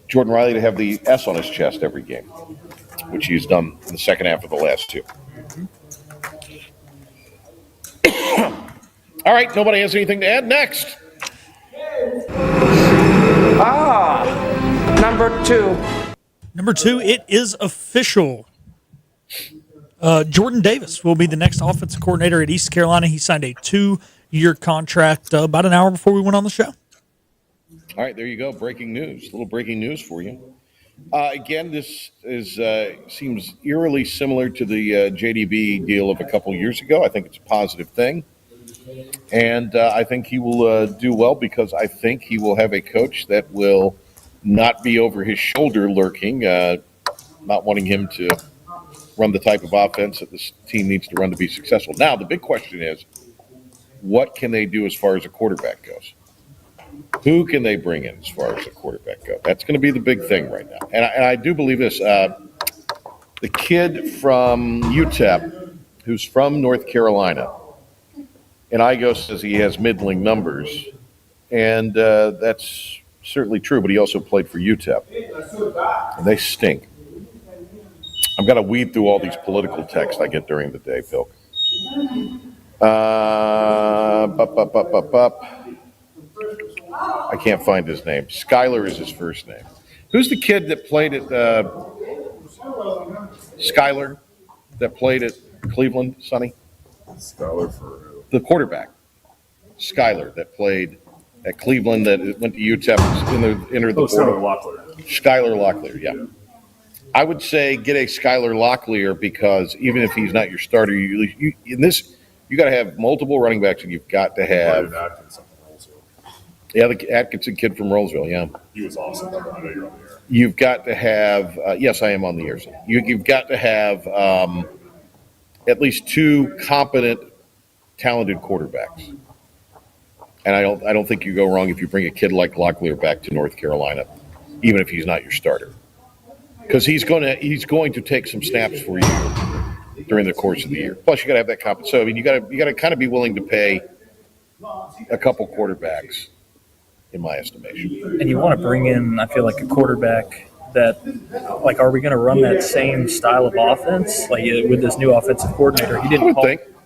Jordan Riley to have the S on his chest every game, which he's done in the second half of the last 2. All right, nobody has anything to add. Next. Number 2. Number 2, it is official. Jordan Davis will be the next offensive coordinator at East Carolina. He signed a 2-year contract about an hour before we went on the show. All right, there you go. Breaking news. A little breaking news for you. Again, this seems eerily similar to the JDB deal of a couple years ago. I think it's a positive thing. And I think he will do well, because I think he will have a coach that will not be over his shoulder lurking, not wanting him to run the type of offense that this team needs to run to be successful. Now, the big question is, what can they do as far as a quarterback goes? Who can they bring in as far as the quarterback goes? That's going to be the big thing right now. And I do believe this. The kid from UTEP, who's from North Carolina, and Igo says he has middling numbers, and that's certainly true, but he also played for UTEP. And they stink. I've got to weed through all these political texts I get during the day, Phil. I can't find his name. Skyler is his first name. Who's the kid that played at Skyler that played at Cleveland, Sonny? Skyler for who? The quarterback. Skyler that played at Cleveland, that went to UTEP, entered the portal. Skyler Locklear. Skyler Locklear, yeah. I would say get a Skyler Locklear, because even if he's not your starter, you got to have multiple running backs, and you've got to have the Atkinson kid from Rolesville, yeah. He was awesome. I know you're on the air. You've got to have yes, I am on the air. You've got to have at least 2 competent, talented quarterbacks. And I don't think you go wrong if you bring a kid like Locklear back to North Carolina, even if he's not your starter, because he's going to take some snaps for you during the course of the year. Plus, you got to have that competence. So I mean, you got to kind of be willing to pay a couple quarterbacks, in my estimation. And you want to bring in, I feel like, a quarterback that, like, are we going to run that same style of offense? Like, with this new offensive coordinator, he didn't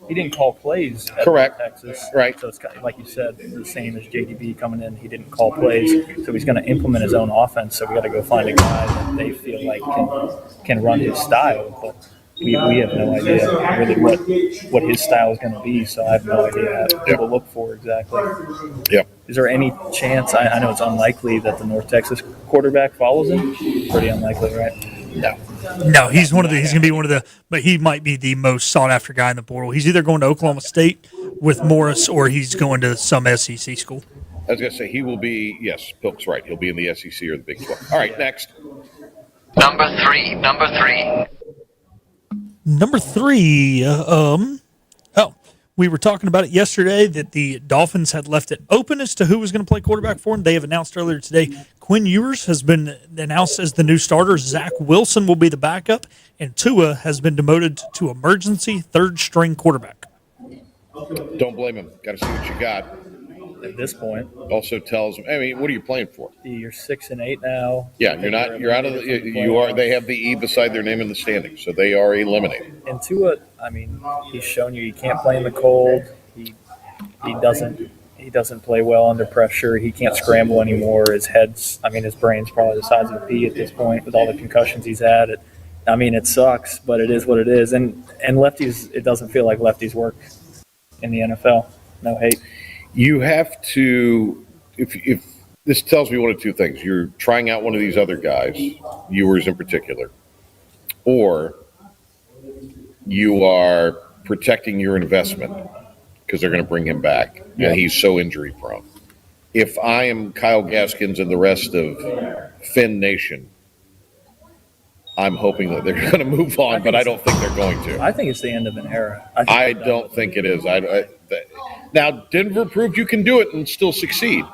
he didn't call plays at Correct. Texas. Right. So it's kind of, like you said, the same as JDB coming in. He didn't call plays, so he's going to implement his own offense. So we got to go find a guy that they feel like can run his style. But we have no idea really what his style is going to be. So I have no idea what to look for exactly. Yep. Is there any chance? I know it's unlikely that the North Texas quarterback follows him. Pretty unlikely, right? No. No, he's one of the. He's going to be one of the. But he might be the most sought after guy in the portal. He's either going to Oklahoma State with Morris, or he's going to some SEC school. I was going to say he will be. Yes, Pilk's right. He'll be in the SEC or the Big 12. All right, next. Number three. Number three. We were talking about it yesterday that the Dolphins had left it open as to who was going to play quarterback for them. They have announced earlier today Quinn Ewers has been announced as the new starter. Zach Wilson will be the backup, and Tua has been demoted to emergency third-string quarterback. Don't blame him. Got to see what you got. At this point, also tells him. I mean, what are you playing for? You're 6-8 now. Yeah, you're not. You're out of the. You are. They have the E beside their name in the standings, so they are eliminated. And Tua, I mean, he's shown you he can't play in the cold. He doesn't play well under pressure. He can't scramble anymore. His brain's probably the size of a pea at this point with all the concussions he's had. It sucks, but it is what it is. And lefties, it doesn't feel like lefties work in the NFL. No hate. You have to, if this tells me one of two things. You're trying out one of these other guys, Ewers in particular, or you are protecting your investment because they're going to bring him back, and he's so injury prone. If I am Kyle Gaskins and the rest of Finn Nation, I'm hoping that they're going to move on, but I don't think they're going to. I think it's the end of an era. I don't think it is. Now, Denver proved you can do it and still succeed.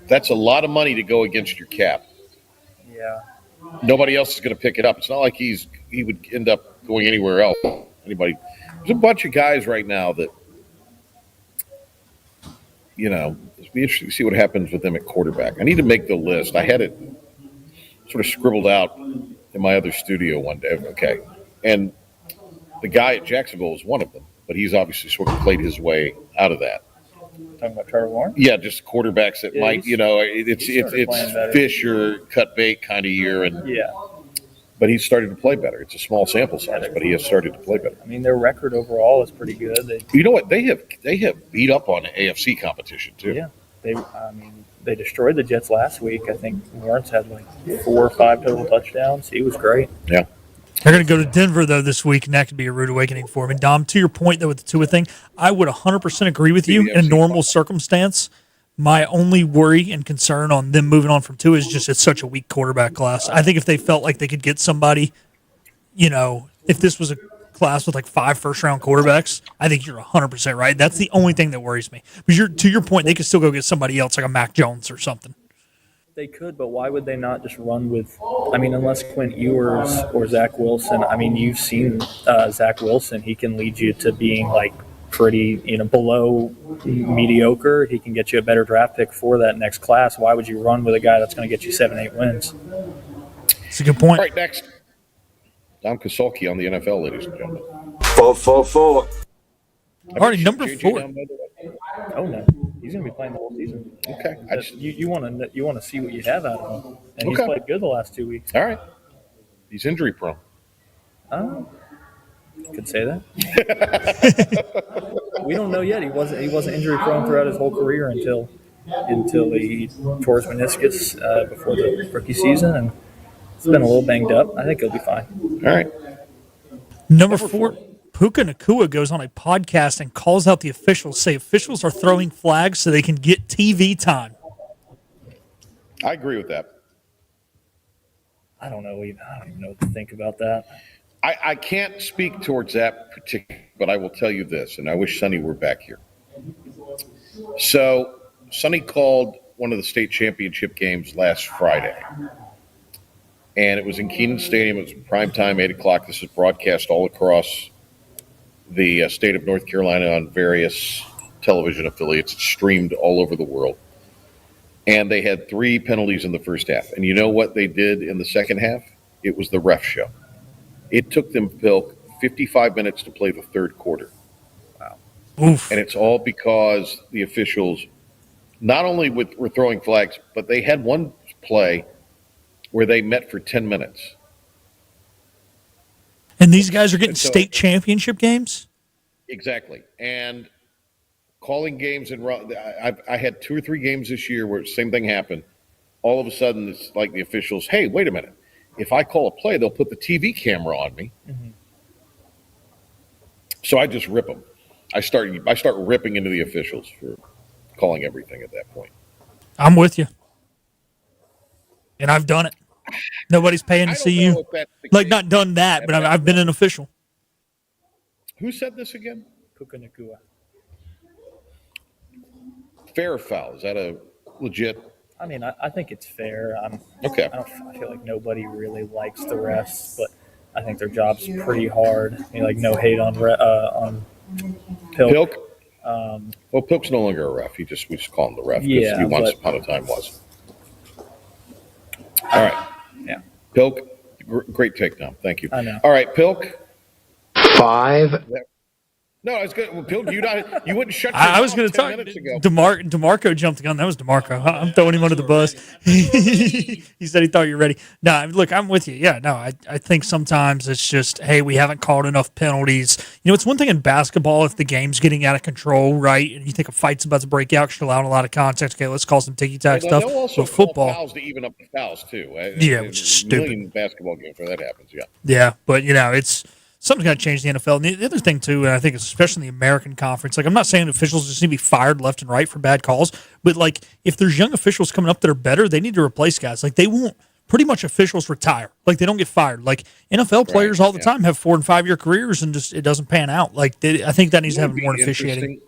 That's a lot of money to go against your cap. Yeah. Nobody else is going to pick it up. It's not like he would end up going anywhere else. There's a bunch of guys right now that, it'd be interesting to see what happens with them at quarterback. I need to make the list. I had it sort of scribbled out in my other studio one day. Okay. And the guy at Jacksonville is one of them, but he's obviously sort of played his way out of that. Talking about Trevor Lawrence? Yeah, just quarterbacks that might, it's fish or cut bait kind of year. But he's started to play better. It's a small sample size, but he has started to play better. I mean, their record overall is pretty good. You know what? They have beat up on AFC competition too. Yeah. They destroyed the Jets last week. I think Lawrence had like 4 or 5 total touchdowns. He was great. Yeah. They're going to go to Denver, though, this week, and that could be a rude awakening for him. And, Dom, to your point, though, with the Tua thing, I would 100% agree with you. In a normal circumstance, my only worry and concern on them moving on from Tua is just it's such a weak quarterback class. I think if they felt like they could get somebody, if this was a class with like 5 first-round quarterbacks, I think you're 100% right. That's the only thing that worries me. But to your point, they could still go get somebody else, like a Mac Jones or something. They could, but why would they not just run with? Unless Quinn Ewers or Zach Wilson. You've seen Zach Wilson. He can lead you to being like pretty, below mediocre. He can get you a better draft pick for that next class. Why would you run with a guy that's going to get you 7-8 wins? That's a good point. All right, next. Dom Kasulki on the NFL, ladies and gentlemen. 4. Already number 4. Oh no, he's going to be playing the whole season. Okay, you want to see what you have out of him, and he's played good the last 2 weeks. All right, he's injury prone. Could say that. We don't know yet. He wasn't injury prone throughout his whole career until he tore his meniscus before the rookie season, and it's been a little banged up. I think he'll be fine. All right. Number 4. Puka Nacua goes on a podcast and calls out the officials, say officials are throwing flags so they can get TV time. I agree with that. I don't even know what to think about that. I can't speak towards that particular, but I will tell you this, and I wish Sonny were back here. So Sonny called one of the state championship games last Friday, and it was in Keenan Stadium. It was prime time, 8 o'clock. This is broadcast all across the state of North Carolina on various television affiliates. It's streamed all over the world. And they had 3 penalties in the first half. And you know what they did in the second half? It was the ref show. It took them, Phil, 55 minutes to play the third quarter. Wow. Oof. And it's all because the officials not only were throwing flags, but they had one play where they met for 10 minutes. And these guys are getting state championship games? Exactly. And calling games I had 2 or 3 games this year where the same thing happened. All of a sudden, it's like the officials, hey, wait a minute. If I call a play, they'll put the TV camera on me. Mm-hmm. So I just rip them. I start ripping into the officials for calling everything at that point. I'm with you. And I've done it. Nobody's paying to see you. Like, not done that, but I've been an official. Who said this again? Kukanakua. Fair or foul? Is that a legit? I mean, I think it's fair. Okay. I feel like nobody really likes the refs, but I think their job's pretty hard. I mean, like, no hate on Pilk. Well, Pilk's no longer a ref. We just call him the ref because he once upon a time was. All right. Yeah. Pilk, great take, Tom. Thank you. I know. All right, Pilk. 5. No, I was good. Well, Pilk, you wouldn't shut your I was mouth going to 10 talk. minutes ago. DeMarco jumped the gun. That was DeMarco. I'm throwing him under the bus. He said he thought you were ready. No, look, I'm with you. Yeah, no, I think sometimes it's just, hey, we haven't called enough penalties. You know, it's one thing in basketball if the game's getting out of control, right? And you think a fight's about to break out because you're allowing a lot of context. Okay, let's call some ticky-tack stuff. They'll also But football, call fouls to even up the fouls, too. Yeah, which is stupid. A million basketball games where that happens, yeah. Yeah, but, you know, something's got to change the NFL. And the other thing, too, and I think especially in the American Conference, like I'm not saying officials just need to be fired left and right for bad calls, but like if there's young officials coming up that are better, they need to replace guys. Like they won't pretty much officials retire. Like they don't get fired. Like NFL players all the time have 4 and 5 year careers and just it doesn't pan out. Like I think that needs to have more officiating.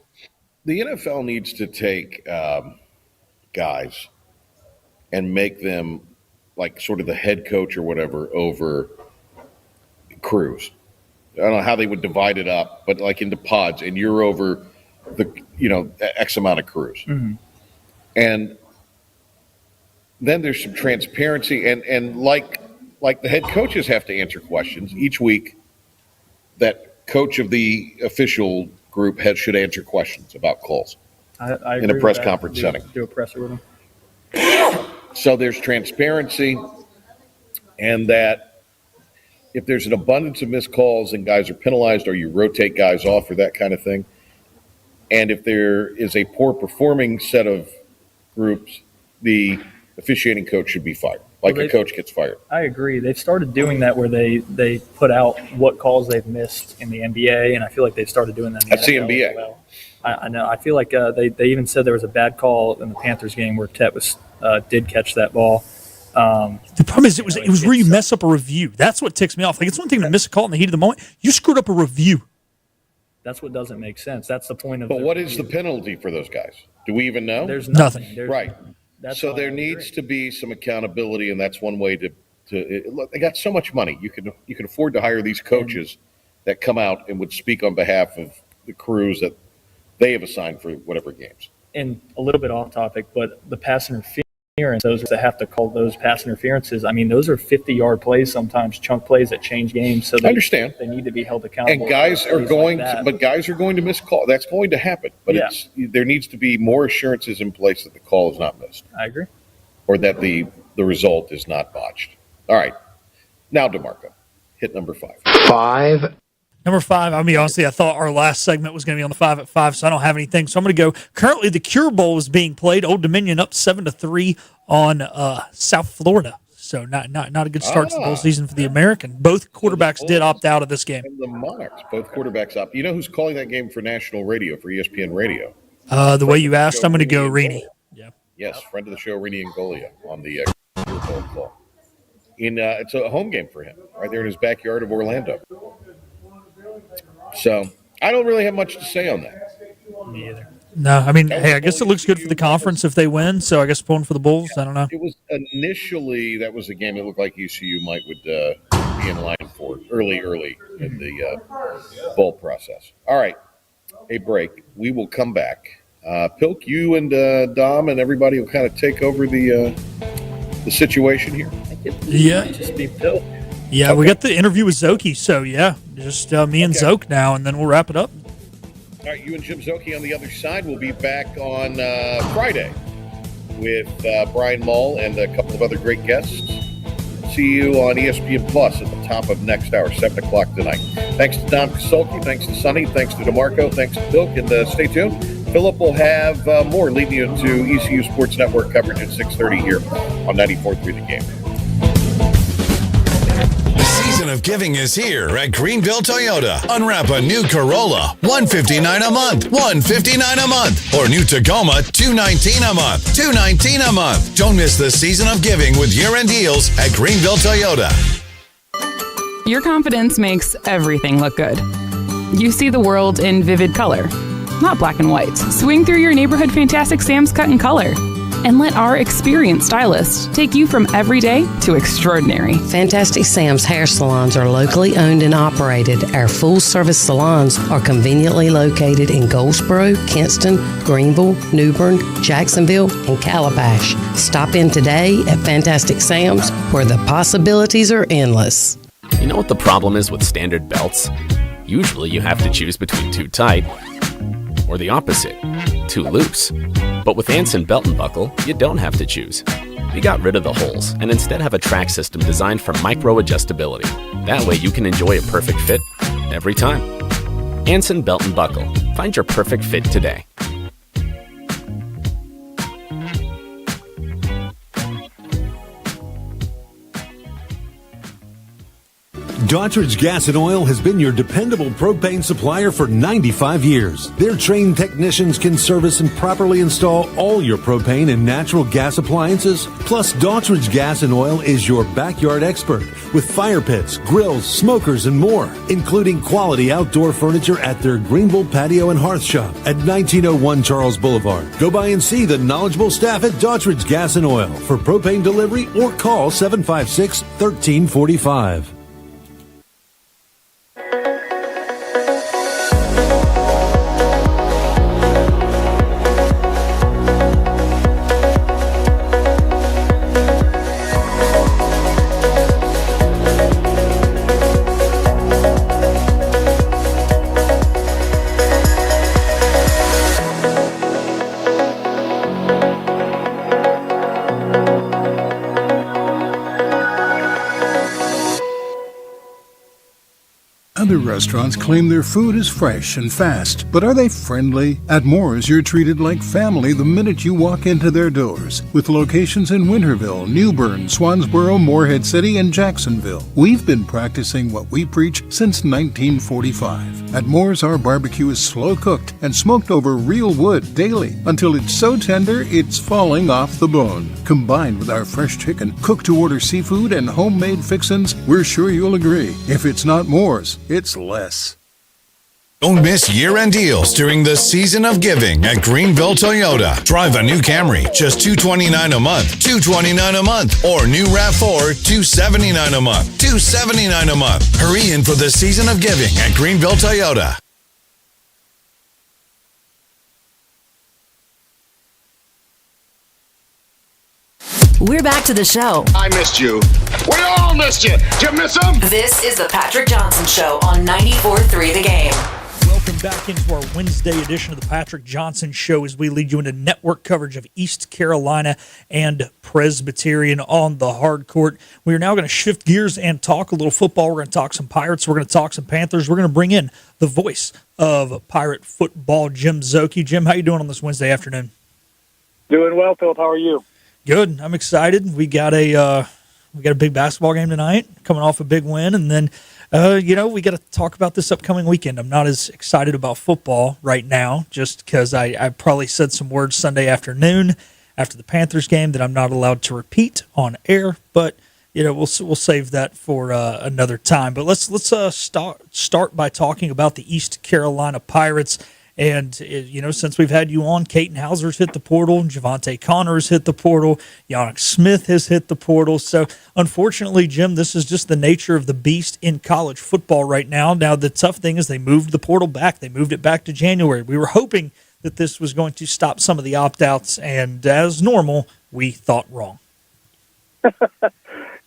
The NFL needs to take guys and make them like sort of the head coach or whatever over crews. I don't know how they would divide it up, but like into pods, and you're over the X amount of crews, mm-hmm. and then there's some transparency, and like the head coaches have to answer questions each week. That coach of the official group should answer questions about calls I in a agree press with that. conference setting. Do a presser with them. So there's transparency, and that. If there's an abundance of missed calls and guys are penalized or you rotate guys off or that kind of thing, and if there is a poor performing set of groups, the officiating coach should be fired, like a coach ggets fired. I agree. They've started doing that where they put out what calls they've missed in the NBA, and I feel like they've started doing that in the That's the NFL NBA. as well. I know. I feel like they even said there was a bad call in the Panthers game where Tet did catch that ball. The problem is it was where you mess up a review. That's what ticks me off. Like it's one thing to miss a call in the heat of the moment. You screwed up a review. That's what doesn't make sense. That's the point of. But what is the penalty for those guys? Do we even know? There's nothing. Right. So there needs to be some accountability, and that's one way to look. They got so much money. You can afford to hire these coaches that come out and would speak on behalf of the crews that they have assigned for whatever games. And a little bit off topic, but the pass interference. Those that have to call those pass interferences. I mean, those are 50-yard plays, sometimes chunk plays that change games. So I understand they need to be held accountable. And guys are going, guys are going to miss call. That's going to happen. But there needs to be more assurances in place that the call is not missed. I agree. Or that the result is not botched. All right, now DeMarco, hit number 5. 5. Number 5, I'll be honest with you, I thought our last segment was going to be on the 5 at 5, so I don't have anything. So I'm going to go. Currently, the Cure Bowl is being played. Old Dominion up 7-3 on South Florida. So not a good start to the bowl season for the American. Both quarterbacks did opt out of this game. And the Monarchs, both quarterbacks opt. You know who's calling that game for national radio, for ESPN radio? The way you asked, I'm going to go Rini. Yeah. Yes, friend of the show, Rini Angolia on the Cure Bowl call. It's a home game for him, right there in his backyard of Orlando. So I don't really have much to say on that. Me either. No, I mean, hey, I guess it looks good for the conference if they win. So I guess pulling for the Bulls. I don't know. It was initially that was a game that looked like ECU might would be in line for early in the bowl process. All right, a break. We will come back. Pilk, you and Dom and everybody will kind of take over the situation here. Yeah, just be Pilk. Yeah, we got the interview with Szoke, so yeah, just me and Szoke now, and then we'll wrap it up. All right, you and Jim Szoke on the other side. We'll be back on Friday with Brian Mull and a couple of other great guests. See you on ESPN Plus at the top of next hour, 7 o'clock tonight. Thanks to Dom Kasulki, thanks to Sonny, thanks to DeMarco, thanks to Bill, and stay tuned. Philip will have more leading you to ECU Sports Network coverage at 6:30 here on 94.3 The Game. The season of giving is here at Greenville Toyota. Unwrap a new Corolla, $159 a month, $159 a month. Or new Tacoma, $219 a month, $219 a month. Don't miss the season of giving with year-end deals at Greenville Toyota. Your confidence makes everything look good. You see the world in vivid color, not black and white. Swing through your neighborhood Fantastic Sam's Cut in Color. And let our experienced stylists take you from everyday to extraordinary. Fantastic Sam's hair salons are locally owned and operated. Our full-service salons are conveniently located in Goldsboro, Kinston, Greenville, New Bern, Jacksonville, and Calabash. Stop in today at Fantastic Sam's, where the possibilities are endless. You know what the problem is with standard belts? Usually you have to choose between too tight or the opposite, too loose. But with Anson Belt & Buckle, you don't have to choose. We got rid of the holes and instead have a track system designed for micro-adjustability. That way you can enjoy a perfect fit every time. Anson Belt & Buckle. Find your perfect fit today. Daughtridge Gas and Oil has been your dependable propane supplier for 95 years. Their trained technicians can service and properly install all your propane and natural gas appliances. Plus, Daughtridge Gas and Oil is your backyard expert with fire pits, grills, smokers, and more, including quality outdoor furniture at their Greenville Patio and Hearth Shop at 1901 Charles Boulevard. Go by and see the knowledgeable staff at Daughtridge Gas and Oil for propane delivery or call 756-1345. Other restaurants claim their food is fresh and fast, but are they friendly? At Moore's, you're treated like family the minute you walk into their doors, with locations in Winterville, New Bern, Swansboro, Morehead City, and Jacksonville. We've been practicing what we preach since 1945. At Moore's, our barbecue is slow cooked and smoked over real wood daily until it's so tender it's falling off the bone. Combined with our fresh chicken, cooked-to-order seafood, and homemade fixins, we're sure you'll agree. If it's not Moore's, it's less. Don't miss year-end deals during the season of giving at Greenville Toyota. Drive a new Camry, just $229 a month, $229 a month. Or new RAV4, $279 a month, $279 a month. Hurry in for the season of giving at Greenville Toyota. We're back to the show. I missed you. We all missed you. Did you miss them? This is the Patrick Johnson Show on 94.3 The Game. Welcome back into our Wednesday edition of the Patrick Johnson Show as we lead you into network coverage of East Carolina and Presbyterian on the hard court. We are now going to shift gears and talk a little football. We're going to talk some Pirates. We're going to talk some Panthers. We're going to bring in the voice of Pirate football, Jim Szoke. Jim, how you doing on this Wednesday afternoon? Doing well, Philip. How are you? Good. I'm excited. We got a big basketball game tonight, coming off a big win, and then we got to talk about this upcoming weekend. I'm not as excited about football right now, just because I probably said some words Sunday afternoon after the Panthers game that I'm not allowed to repeat on air. But we'll save that for another time. But let's start by talking about the East Carolina Pirates. And, since we've had you on, Caton Hauser's hit the portal, Javante Connor's hit the portal, Yannick Smith has hit the portal. So, unfortunately, Jim, this is just the nature of the beast in college football right now. Now, the tough thing is they moved the portal back. They moved it back to January. We were hoping that this was going to stop some of the opt-outs, and as normal, we thought wrong.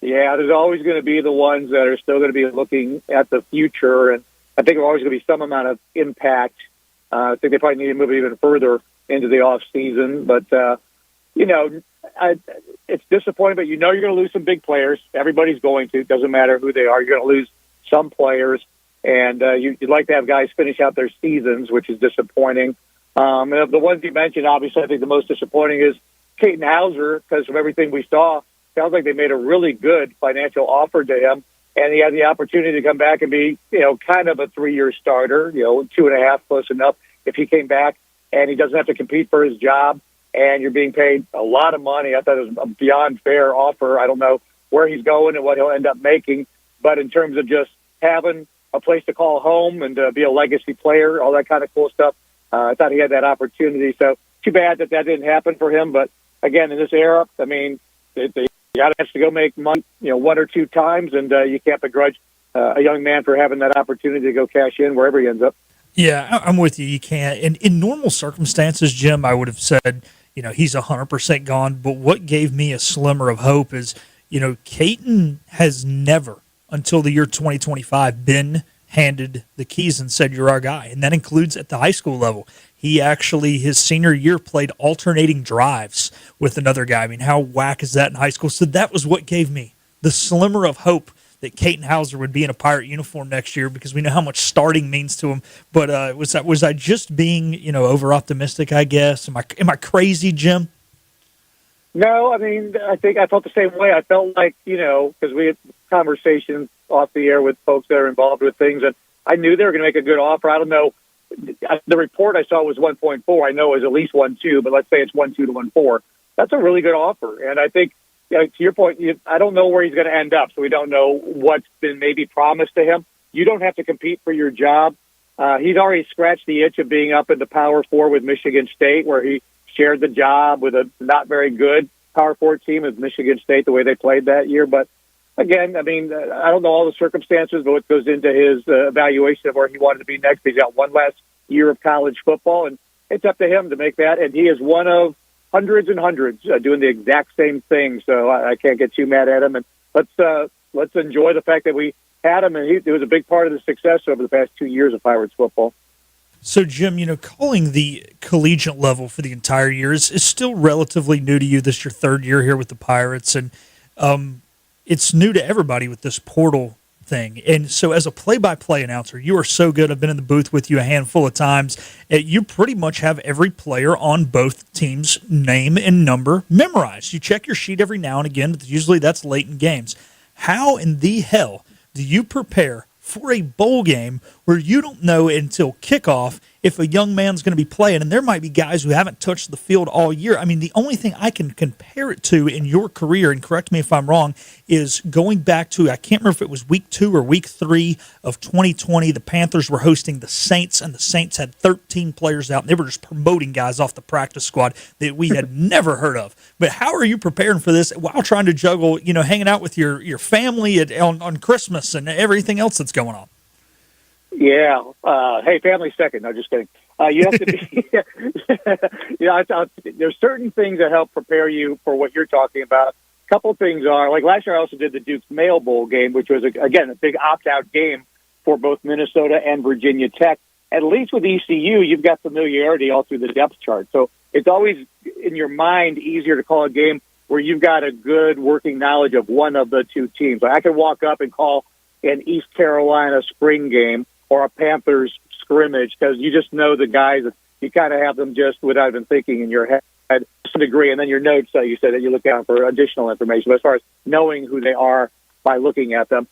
Yeah, there's always going to be the ones that are still going to be looking at the future, and I think there's always going to be some amount of impact. I think they probably need to move even further into the off season, but it's disappointing. But you're going to lose some big players. Everybody's going to. It doesn't matter who they are. You're going to lose some players, and you'd like to have guys finish out their seasons, which is disappointing. And of the ones you mentioned, obviously, I think the most disappointing is Caton Hauser, because from everything we saw, sounds like they made a really good financial offer to him, and he had the opportunity to come back and be, kind of a 3-year starter, 2.5 close enough if he came back, and he doesn't have to compete for his job, and you're being paid a lot of money. I thought it was a beyond fair offer. I don't know where he's going and what he'll end up making, but in terms of just having a place to call home and be a legacy player, all that kind of cool stuff, I thought he had that opportunity. So too bad that didn't happen for him, but again, in this era, I mean, they got a chance to go make money, 1 or 2 times, and you can't begrudge a young man for having that opportunity to go cash in wherever he ends up. Yeah, I'm with you. You can't. And in normal circumstances, Jim, I would have said, he's 100% gone. But what gave me a slimmer of hope is, Caton has never, until the year 2025, been handed the keys and said, you're our guy. And that includes at the high school level. He actually, his senior year, played alternating drives with another guy. I mean, how whack is that in high school? So that was what gave me the slimmer of hope that Caton Hauser would be in a Pirate uniform next year, because we know how much starting means to him. But was I just being, over optimistic, I guess? Am I crazy, Jim? No, I mean, I think I felt the same way. I felt like, because we had conversations off the air with folks that are involved with things, and I knew they were going to make a good offer. I don't know. The report I saw was 1.4. I know it was at least 1.2, but let's say it's 1.2 to 1.4. That's a really good offer. And I think, to your point, I don't know where he's going to end up, so we don't know what's been maybe promised to him. You don't have to compete for your job. He's already scratched the itch of being up in the Power 4 with Michigan State, where he shared the job with a not very good Power 4 team of Michigan State, the way they played that year. But again, I mean, I don't know all the circumstances, but what goes into his evaluation of where he wanted to be next. He's got one last year of college football, and it's up to him to make that. And he is one of hundreds and hundreds doing the exact same thing. So I can't get too mad at him. And let's enjoy the fact that we had him, and he was a big part of the success over the past 2 years of Pirates football. So, Jim, calling the collegiate level for the entire year is still relatively new to you. This is your 3rd year here with the Pirates, and it's new to everybody with this portal thing. And so as a play-by-play announcer, you are so good. I've been in the booth with you a handful of times. You pretty much have every player on both teams' name and number memorized. You check your sheet every now and again, but usually that's late in games. How in the hell do you prepare for a bowl game where you don't know until kickoff if a young man's going to be playing? And there might be guys who haven't touched the field all year. I mean, the only thing I can compare it to in your career, and correct me if I'm wrong, is going back to, I can't remember if it was week 2 or week 3 of 2020. The Panthers were hosting the Saints, and the Saints had 13 players out, and they were just promoting guys off the practice squad that we had never heard of. But how are you preparing for this while trying to juggle, hanging out with your family on Christmas and everything else that's going on? Yeah. Hey, family second. No, just kidding. You have to be. There's certain things that help prepare you for what you're talking about. A couple things are, like last year I also did the Duke's Mail Bowl game, which was, again, a big opt-out game for both Minnesota and Virginia Tech. At least with ECU, you've got familiarity all through the depth chart. So it's always, in your mind, easier to call a game where you've got a good working knowledge of one of the two teams. Like I could walk up and call an East Carolina spring game or a Panthers scrimmage, because you just know the guys. You kind of have them just without even thinking in your head to some degree. And then your notes, you said that you look out for additional information. But as far as knowing who they are by looking at them,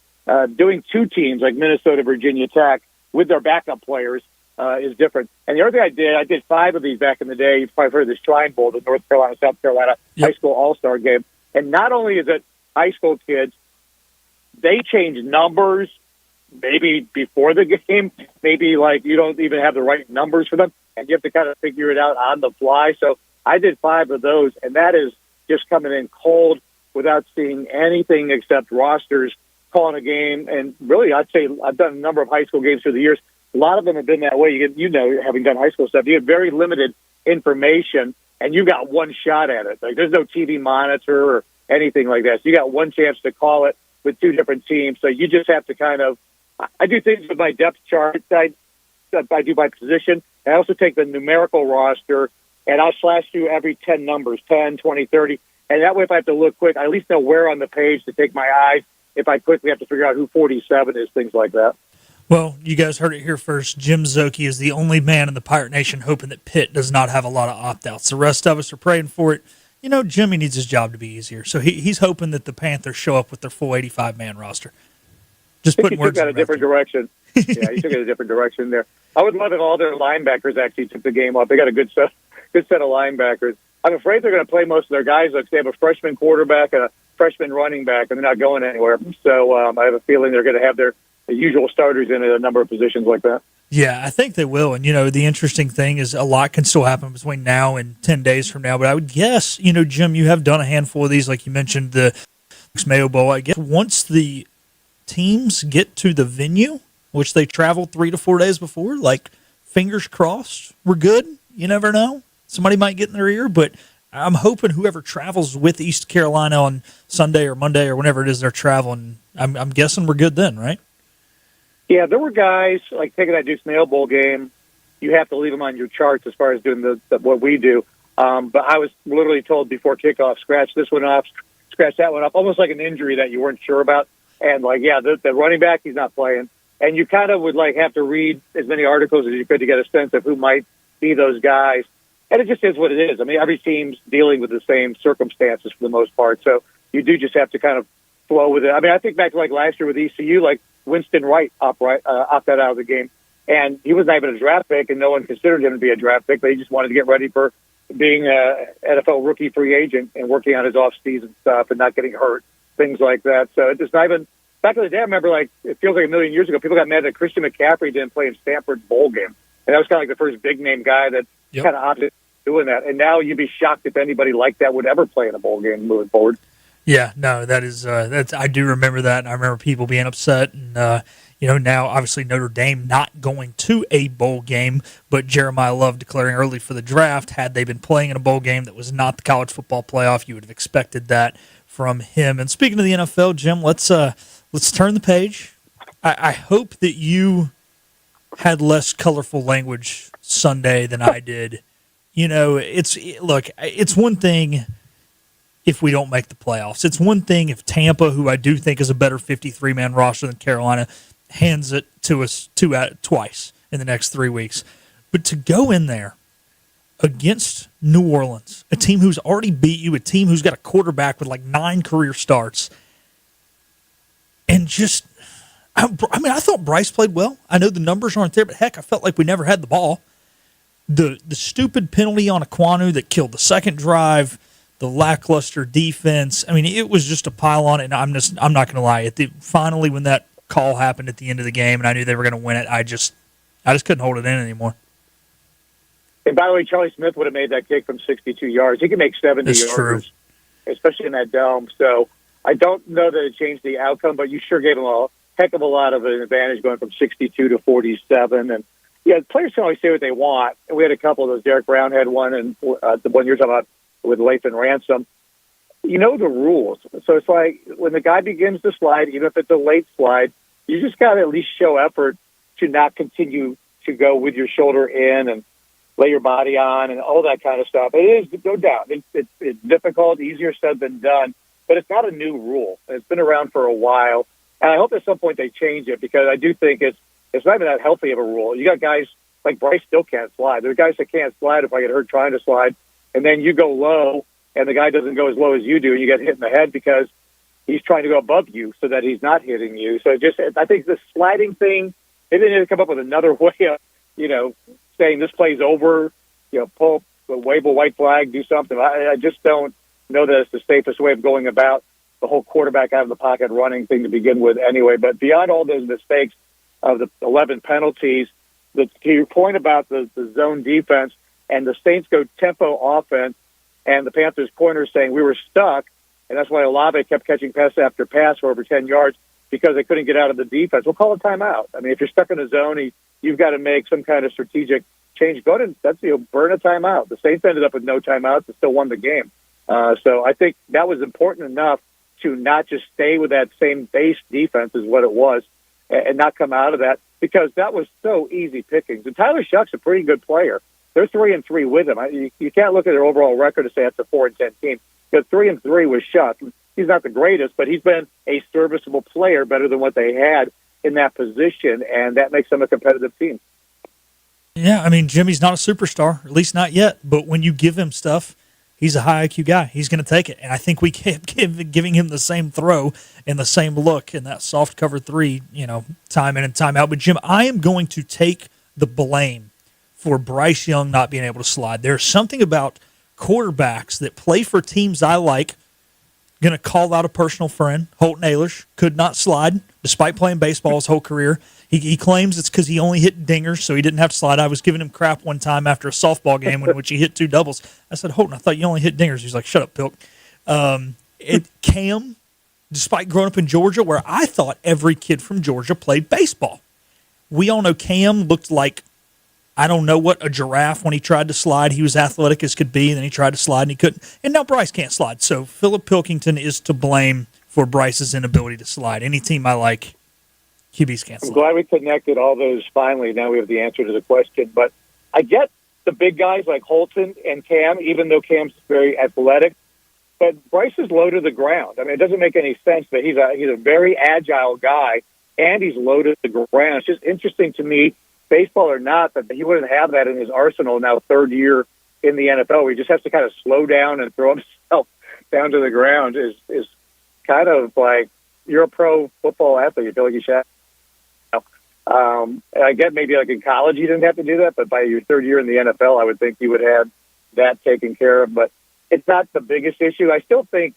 doing two teams like Minnesota, Virginia Tech with their backup players is different. And the other thing I did 5 of these back in the day. You've probably heard of the Shrine Bowl, the North Carolina, South Carolina high school all-star game. And not only is it high school kids, they change numbers maybe before the game, maybe like you don't even have the right numbers for them, and you have to kind of figure it out on the fly. So I did 5 of those, and that is just coming in cold without seeing anything except rosters, calling a game. And really, I'd say I've done a number of high school games through the years. A lot of them have been that way. Having done high school stuff, you have very limited information, and you got one shot at it. Like there's no TV monitor or anything like that. So you got one chance to call it with two different teams. So you just have to kind of, I do things with my depth chart. I do by position. I also take the numerical roster, and I'll slash through every 10 numbers, 10, 20, 30. And that way, if I have to look quick, I at least know where on the page to take my eyes. If I quickly have to figure out who 47 is, things like that. Well, you guys heard it here first. Jim Szoke is the only man in the Pirate Nation hoping that Pitt does not have a lot of opt-outs. The rest of us are praying for it. You know, Jimmy needs his job to be easier, so he's hoping that the Panthers show up with their full 85-man roster. Just putting words in a different direction. Yeah, he took it a different direction there. I would love if all their linebackers actually took the game off. They got a good set of linebackers. I'm afraid they're going to play most of their guys because they have a freshman quarterback and a freshman running back, and they're not going anywhere. So I have a feeling they're going to have their usual starters in a number of positions like that. Yeah, I think they will. And, the interesting thing is a lot can still happen between now and 10 days from now. But I would guess, Jim, you have done a handful of these, like you mentioned, the Mayo Bowl. I guess once the teams get to the venue, which they travel 3 to 4 days before, like, fingers crossed, we're good. You never know. Somebody might get in their ear, but I'm hoping whoever travels with East Carolina on Sunday or Monday or whenever it is they're traveling, I'm guessing we're good then, right? Yeah, there were guys, like taking that Duke's Mayo Bowl game, you have to leave them on your charts as far as doing what we do. But I was literally told before kickoff, scratch this one off, scratch that one off, almost like an injury that you weren't sure about. And, the running back, he's not playing. And you kind of would, have to read as many articles as you could to get a sense of who might be those guys. And it just is what it is. I mean, every team's dealing with the same circumstances for the most part. So you do just have to kind of flow with it. I mean, I think back to last year with ECU, Winston Wright opted out of the game. And he was not even a draft pick, and no one considered him to be a draft pick. They just wanted to get ready for being an NFL rookie free agent and working on his off-season stuff and not getting hurt, things like that. So it's just not even – back in the day, I remember, it feels like a million years ago, people got mad that Christian McCaffrey didn't play in Stanford's bowl game. And that was kind of the first big-name guy that kind of opted doing that. And now you'd be shocked if anybody like that would ever play in a bowl game moving forward. Yeah, no, that is I do remember that, and I remember people being upset. And now obviously Notre Dame not going to a bowl game, but Jeremiah Love declaring early for the draft. Had they been playing in a bowl game that was not the college football playoff, you would have expected that from him. And speaking of the NFL, Jim, let's turn the page. I hope that you had less colorful language Sunday than I did. It's one thing if we don't make the playoffs. It's one thing if Tampa, who I do think is a better 53-man roster than Carolina, hands it to us twice in the next 3 weeks. But to go in there against New Orleans, a team who's already beat you, a team who's got a quarterback with 9 career starts, and just, I thought Bryce played well. I know the numbers aren't there, but heck, I felt like we never had the ball. The stupid penalty on Aquanu that killed the second drive, the lackluster defense. I mean, it was just a pile-on, and I'm not going to lie. Finally, when that call happened at the end of the game and I knew they were going to win it, I just couldn't hold it in anymore. And by the way, Charlie Smith would have made that kick from 62 yards. He can make 70 yards, especially in that dome. So I don't know that it changed the outcome, but you sure gave him a heck of a lot of an advantage going from 62 to 47. And, players can always say what they want. And we had a couple of those. Derek Brown had one, and the one you're talking about with Lathan Ransom. You know the rules. So it's like when the guy begins to slide, even if it's a late slide, you just got to at least show effort to not continue to go with your shoulder in and lay your body on and all that kind of stuff. It is, no doubt. It's difficult, easier said than done, but it's not a new rule. It's been around for a while, and I hope at some point they change it because I do think it's not even that healthy of a rule. You got guys like Bryce still can't slide. There are guys that can't slide if I get hurt trying to slide, and then you go low, and the guy doesn't go as low as you do, and you get hit in the head because he's trying to go above you so that he's not hitting you. So I think the sliding thing, maybe they need to come up with another way of, saying this play's over, pull, wave a white flag, do something. I just don't know that it's the safest way of going about the whole quarterback out of the pocket running thing to begin with anyway. But beyond all those mistakes of the 11 penalties, to your point about the zone defense and the Saints go tempo offense and the Panthers corner saying we were stuck, and that's why Olave kept catching pass after pass for over 10 yards because they couldn't get out of the defense. We'll call a timeout. I mean, if you're stuck in a zone, you've got to make some kind of strategic change. Go ahead and burn a timeout. The Saints ended up with no timeouts and still won the game. So I think that was important enough to not just stay with that same base defense as what it was and not come out of that, because that was so easy pickings. And Tyler Shuck's a pretty good player. They're 3-3 with him. You can't look at their overall record and say that's a 4-10 team, because 3-3 with Shuck. He's not the greatest, but he's been a serviceable player, better than what they had in that position, and that makes them a competitive team. Yeah, I mean, Jimmy's not a superstar, at least not yet, but when you give him stuff, he's a high IQ guy. He's going to take it. And I think we kept giving him the same throw and the same look in that soft cover 3, time in and time out. But, Jim, I am going to take the blame for Bryce Young not being able to slide. There's something about quarterbacks that play for teams I like. Going to call out a personal friend, Holton Ailish, could not slide despite playing baseball his whole career. He claims it's because he only hit dingers, so he didn't have to slide. I was giving him crap one time after a softball game in which he hit 2 doubles. I said, Holton, I thought you only hit dingers. He's like, shut up, Pilk. Cam, despite growing up in Georgia, where I thought every kid from Georgia played baseball. We all know Cam looked like, I don't know what, a giraffe when he tried to slide. He was athletic as could be, and then he tried to slide, and he couldn't. And now Bryce can't slide. So Philip Pilkington is to blame for Bryce's inability to slide. Any team I like, QBs can't slide. I'm glad we connected all those finally. Now we have the answer to the question. But I get the big guys like Holton and Cam, even though Cam's very athletic. But Bryce is low to the ground. I mean, it doesn't make any sense that he's a very agile guy, and he's low to the ground. It's just interesting to me, baseball or not, that he wouldn't have that in his arsenal now, third year in the NFL. He just has to kind of slow down and throw himself down to the ground. Is kind of like, you're a pro football athlete. You feel like you should. I get maybe like in college you didn't have to do that, but by your third year in the NFL, I would think you would have that taken care of. But it's not the biggest issue. I still think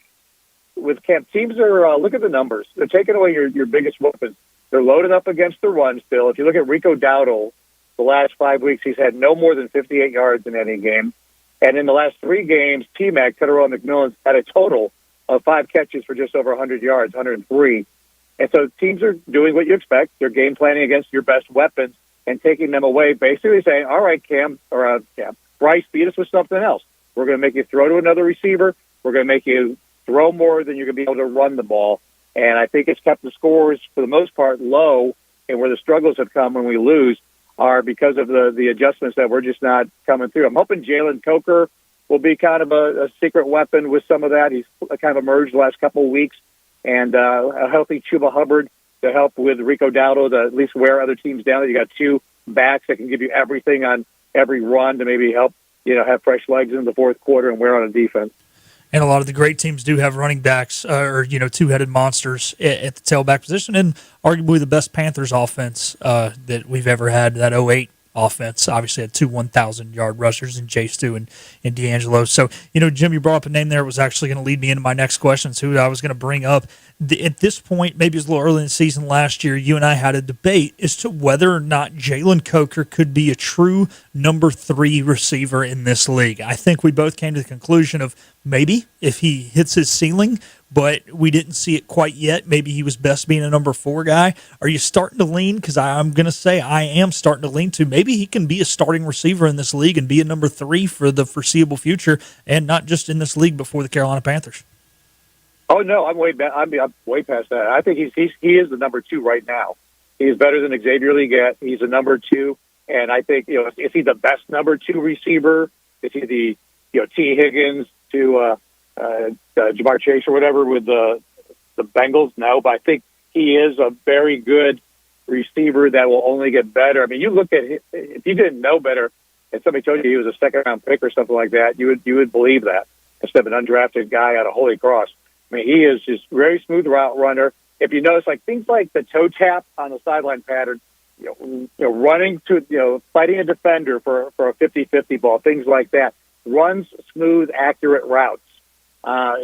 with camp, teams are, look at the numbers. They're taking away your biggest weapons. They're loaded up against the run still. If you look at Rico Dowdle, the last 5 weeks, he's had no more than 58 yards in any game. And in the last 3 games, T-Mac, Tedderell McMillan's had a total of 5 catches for just over 100 yards, 103. And so teams are doing what you expect. They're game planning against your best weapons and taking them away, basically saying, all right, Bryce, beat us with something else. We're going to make you throw to another receiver. We're going to make you throw more than you're going to be able to run the ball. And I think it's kept the scores, for the most part, low, and where the struggles have come when we lose are because of the adjustments that we're just not coming through. I'm hoping Jalen Coker will be kind of a secret weapon with some of that. He's kind of emerged the last couple of weeks. And a healthy Chuba Hubbard to help with Rico Dowdle to at least wear other teams down. You got 2 backs that can give you everything on every run to maybe help, have fresh legs in the fourth quarter and wear on a defense. And a lot of the great teams do have running backs or, two-headed monsters at the tailback position, and arguably the best Panthers offense that we've ever had, that 08 offense. Obviously had 2 1,000-yard rushers in J. Stu and D'Angelo. So, Jim, you brought up a name there that was actually going to lead me into my next questions, who I was going to bring up. At this point, maybe it was a little early in the season last year, you and I had a debate as to whether or not Jalen Coker could be a true number 3 receiver in this league. I think we both came to the conclusion of maybe if he hits his ceiling, but we didn't see it quite yet. Maybe he was best being a number 4 guy. Are you starting to lean? Because I'm going to say I am starting to lean to maybe he can be a starting receiver in this league and be a number 3 for the foreseeable future, and not just in this league, but for the Carolina Panthers. Oh no, I'm way past that. I think he is the number 2 right now. He's better than Xavier Legette. He's a number 2, and I think is he the best number 2 receiver? Is he the T. Higgins to Jamar Chase or whatever with the Bengals? No, but I think he is a very good receiver that will only get better. I mean, you look at if you didn't know better, and somebody told you he was a second-round pick or something like that, you would believe that instead of an undrafted guy out of Holy Cross. I mean, he is just very smooth route runner. If you notice, things like the toe tap on the sideline pattern, running to, fighting a defender for a 50-50 ball, things like that, runs smooth, accurate routes.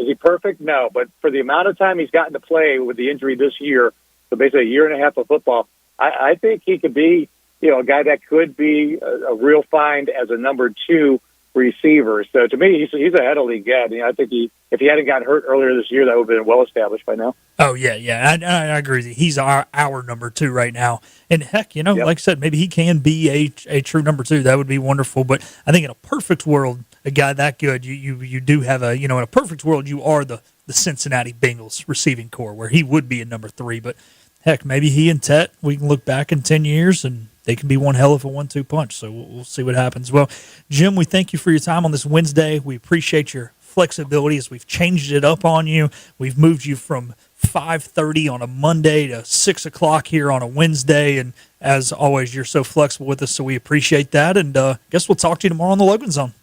Is he perfect? No, but for the amount of time he's gotten to play with the injury this year, so basically a year and a half of football, I think he could be, a guy that could be a real find as a number 2 receiver. So to me, he's ahead of Legette. I think if he hadn't gotten hurt earlier this year, that would have been well established by now. Oh yeah, I agree with you. He's our number 2 right now. And heck, like I said, maybe he can be a true number 2. That would be wonderful. But I think in a perfect world, a guy that good, you do have in a perfect world, you are the Cincinnati Bengals receiving core where he would be in number 3. But heck, maybe he and Tet, we can look back in 10 years and they can be one hell of a 1-2 punch. So we'll see what happens. Well, Jim, we thank you for your time on this Wednesday. We appreciate your flexibility as we've changed it up on you. We've moved you from 5:30 on a Monday to 6 o'clock here on a Wednesday. And as always, you're so flexible with us, so we appreciate that. And guess we'll talk to you tomorrow on the Logan Zone.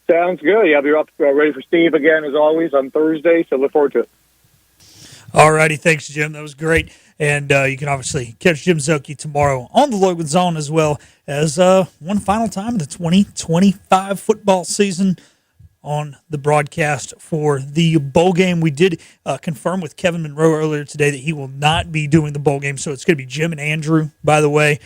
Sounds good. Yeah, I'll be up ready for Steve again, as always, on Thursday, so look forward to it. All righty. Thanks, Jim. That was great. And you can obviously catch Jim Szoke tomorrow on the Logan Zone, as well as one final time in the 2025 football season on the broadcast for the bowl game. We did confirm with Kevin Monroe earlier today that he will not be doing the bowl game, so it's going to be Jim and Andrew, by the way.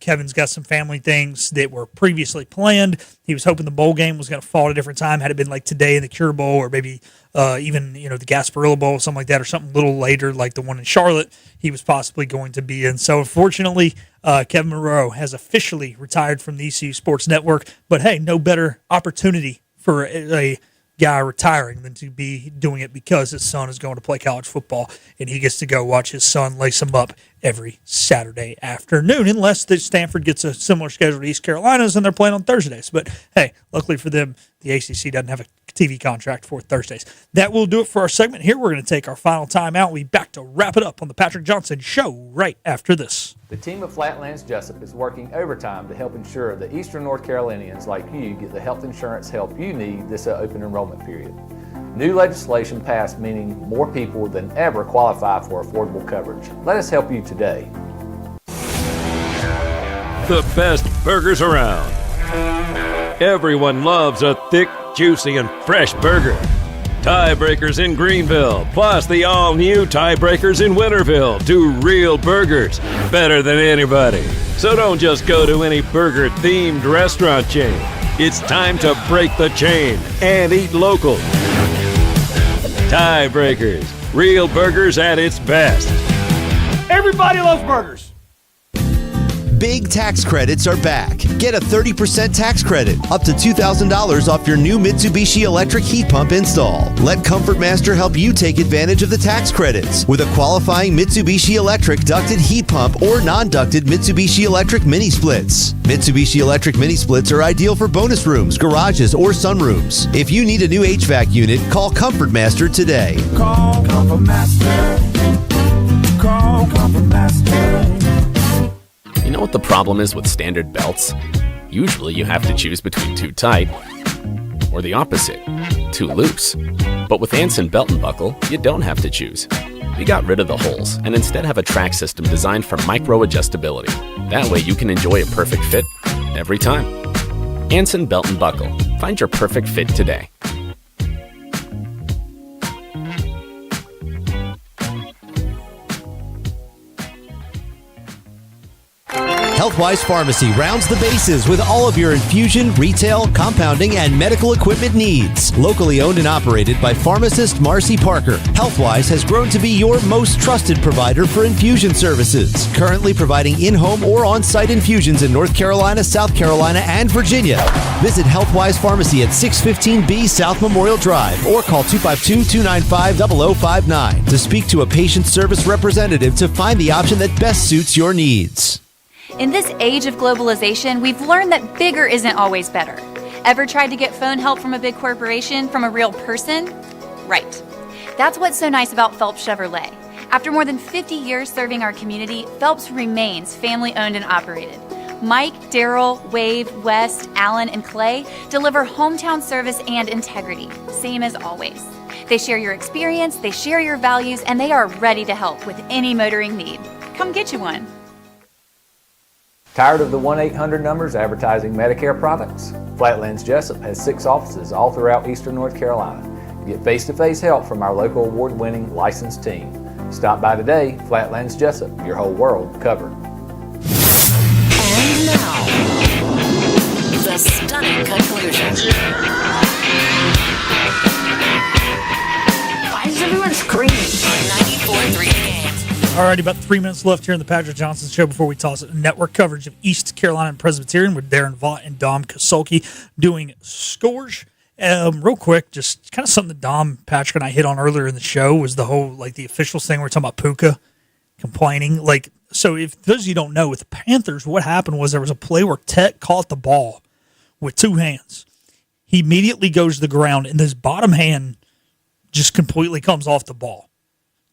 Kevin's got some family things that were previously planned. He was hoping the bowl game was going to fall at a different time, had it been like today in the Cure Bowl or maybe even the Gasparilla Bowl, something like that, or something a little later like the one in Charlotte he was possibly going to be in. So unfortunately, Kevin Monroe has officially retired from the ECU Sports Network, but hey, no better opportunity for a guy retiring than to be doing it because his son is going to play college football and he gets to go watch his son lace him up every Saturday afternoon, unless Stanford gets a similar schedule to East Carolina's and they're playing on Thursdays. But hey, luckily for them, the ACC doesn't have a TV contract for Thursdays. That will do it for our segment here. We're going to take our final time out. We'll be back to wrap it up on the Patrick Johnson Show right after this. The team of Flatlands Jessup is working overtime to help ensure that Eastern North Carolinians like you get the health insurance help you need this open enrollment period. New legislation passed, meaning more people than ever qualify for affordable coverage. Let us help you today. The best burgers around. Everyone loves a thick, juicy, and fresh burger. Tiebreakers in Greenville, plus the all-new Tiebreakers in Winterville. Do real burgers better than anybody. So don't just go to any burger-themed restaurant chain. It's time to break the chain and eat local. Tiebreakers, real burgers at its best. Everybody loves burgers. Big tax credits are back. Get a 30% tax credit, up to $2,000 off your new Mitsubishi electric heat pump install. Let Comfort Master help you take advantage of the tax credits with a qualifying Mitsubishi electric ducted heat pump or non-ducted Mitsubishi electric mini splits. Mitsubishi electric mini splits are ideal for bonus rooms, garages, or sunrooms. If you need a new HVAC unit, call Comfort Master today. Call Comfort Master. Call Comfort Master. You know what the problem is with standard belts? Usually you have to choose between too tight or the opposite, too loose. But with Anson Belt & Buckle, you don't have to choose. We got rid of the holes and instead have a track system designed for micro-adjustability. That way you can enjoy a perfect fit every time. Anson Belt & Buckle. Find your perfect fit today. Healthwise Pharmacy rounds the bases with all of your infusion, retail, compounding, and medical equipment needs. Locally owned and operated by pharmacist Marcy Parker, Healthwise has grown to be your most trusted provider for infusion services. Currently providing in-home or on-site infusions in North Carolina, South Carolina, and Virginia. Visit Healthwise Pharmacy at 615B South Memorial Drive or call 252-295-0059 to speak to a patient service representative to find the option that best suits your needs. In this age of globalization, we've learned that bigger isn't always better. Ever tried to get phone help from a big corporation from a real person? Right. That's what's so nice about Phelps Chevrolet. After more than 50 years serving our community, Phelps remains family-owned and operated. Mike, Daryl, Wave, West, Alan, and Clay deliver hometown service and integrity, same as always. They share your experience, they share your values, and they are ready to help with any motoring need. Come get you one. Tired of the 1-800 numbers advertising Medicare products? Flatlands Jessup has 6 offices all throughout Eastern North Carolina. Get face-to-face help from our local award-winning licensed team. Stop by today. Flatlands Jessup, your whole world covered. And now, the stunning conclusion. Why is everyone screaming? 94.3 The Game. Alrighty, about 3 minutes left here in the Patrick Johnson Show before we toss it. Network coverage of East Carolina and Presbyterian with Darren Vaught and Dom Szoke doing scores. Real quick, just kind of something that Dom, Patrick, and I hit on earlier in the show was the whole, like, the officials thing. We're talking about Puka complaining. Like, so if those of you don't know, with the Panthers, what happened was there was a play where Tech caught the ball with two hands. He immediately goes to the ground, and his bottom hand just completely comes off the ball.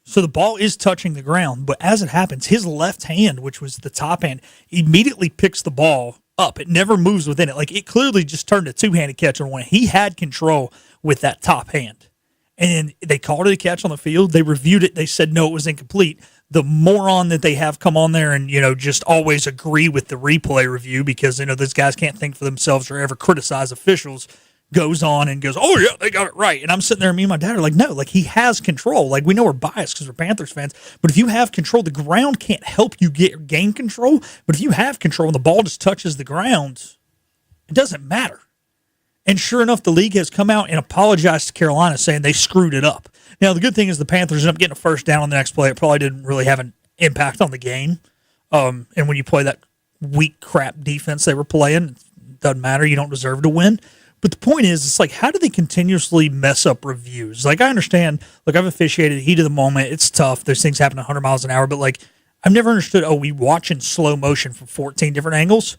So the ball is touching the ground, but as it happens, his left hand, which was the top hand, immediately picks the ball up. It never moves within it. Like, it clearly just turned a two-handed catch on one. He had control with that top hand. And they called it a catch on the field. They reviewed it. They said, no, it was incomplete. The moron that they have come on there and, just always agree with the replay review because, those guys can't think for themselves or ever criticize officials, goes on and goes, oh, yeah, they got it right. And I'm sitting there, me and my dad are like, no, like, he has control. Like, we know we're biased because we're Panthers fans, but if you have control, the ground can't help you gain control. But if you have control and the ball just touches the ground, it doesn't matter. And sure enough, the league has come out and apologized to Carolina saying they screwed it up. Now, the good thing is the Panthers ended up getting a first down on the next play. It probably didn't really have an impact on the game. And when you play that weak crap defense they were playing, it doesn't matter. You don't deserve to win. But the point is, it's like, how do they continuously mess up reviews? Like, I understand, like, I've officiated heat of the moment. It's tough. Those things happen 100 miles an hour. But, like, I've never understood, we watch in slow motion from 14 different angles.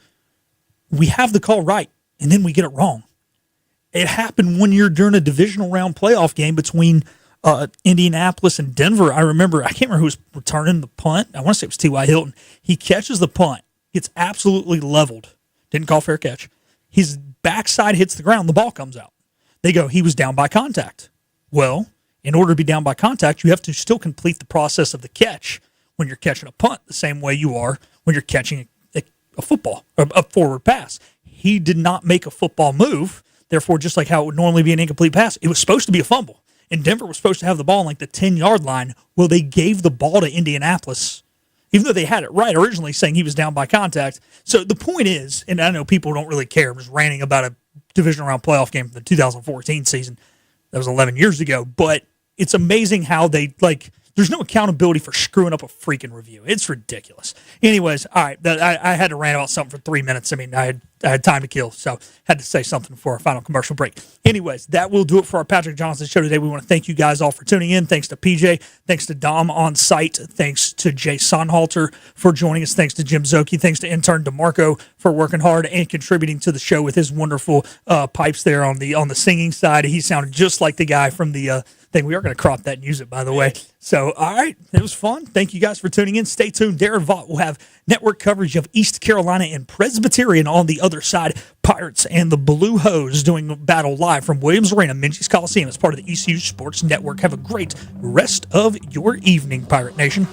We have the call right, and then we get it wrong. It happened when you're during a divisional round playoff game between Indianapolis and Denver. I can't remember who was returning the punt. I want to say it was T.Y. Hilton. He catches the punt, gets absolutely leveled. Didn't call fair catch. His backside hits the ground, the ball comes out. They go, he was down by contact. Well, in order to be down by contact, you have to still complete the process of the catch when you're catching a punt the same way you are when you're catching a football, or a forward pass. He did not make a football move. Therefore, just like how it would normally be an incomplete pass, it was supposed to be a fumble. And Denver was supposed to have the ball on like the 10-yard line. Well, they gave the ball to Indianapolis, even though they had it right originally, saying he was down by contact. So the point is, and I know people don't really care, I'm just ranting about a divisional round playoff game from the 2014 season. That was 11 years ago. But it's amazing how they, like, there's no accountability for screwing up a freaking review. It's ridiculous. Anyways, all right, I had to rant about something for 3 minutes. I mean, I had time to kill, so had to say something before our final commercial break. Anyways, that will do it for our Patrick Johnson Show today. We want to thank you guys all for tuning in. Thanks to PJ. Thanks to Dom on site. Thanks to Jay Sonnhalter for joining us. Thanks to Jim Szoke. Thanks to intern DeMarco for working hard and contributing to the show with his wonderful pipes there on the singing side. He sounded just like the guy from the thing. We are going to crop that and use it, by the way. So, all right, it was fun. Thank you guys for tuning in. Stay tuned. Darren Vaught will have network coverage of East Carolina and Presbyterian on the other side. Pirates and the Blue Hose doing battle live from Williams Arena, Minges Coliseum, as part of the ECU Sports Network. Have a great rest of your evening, Pirate Nation.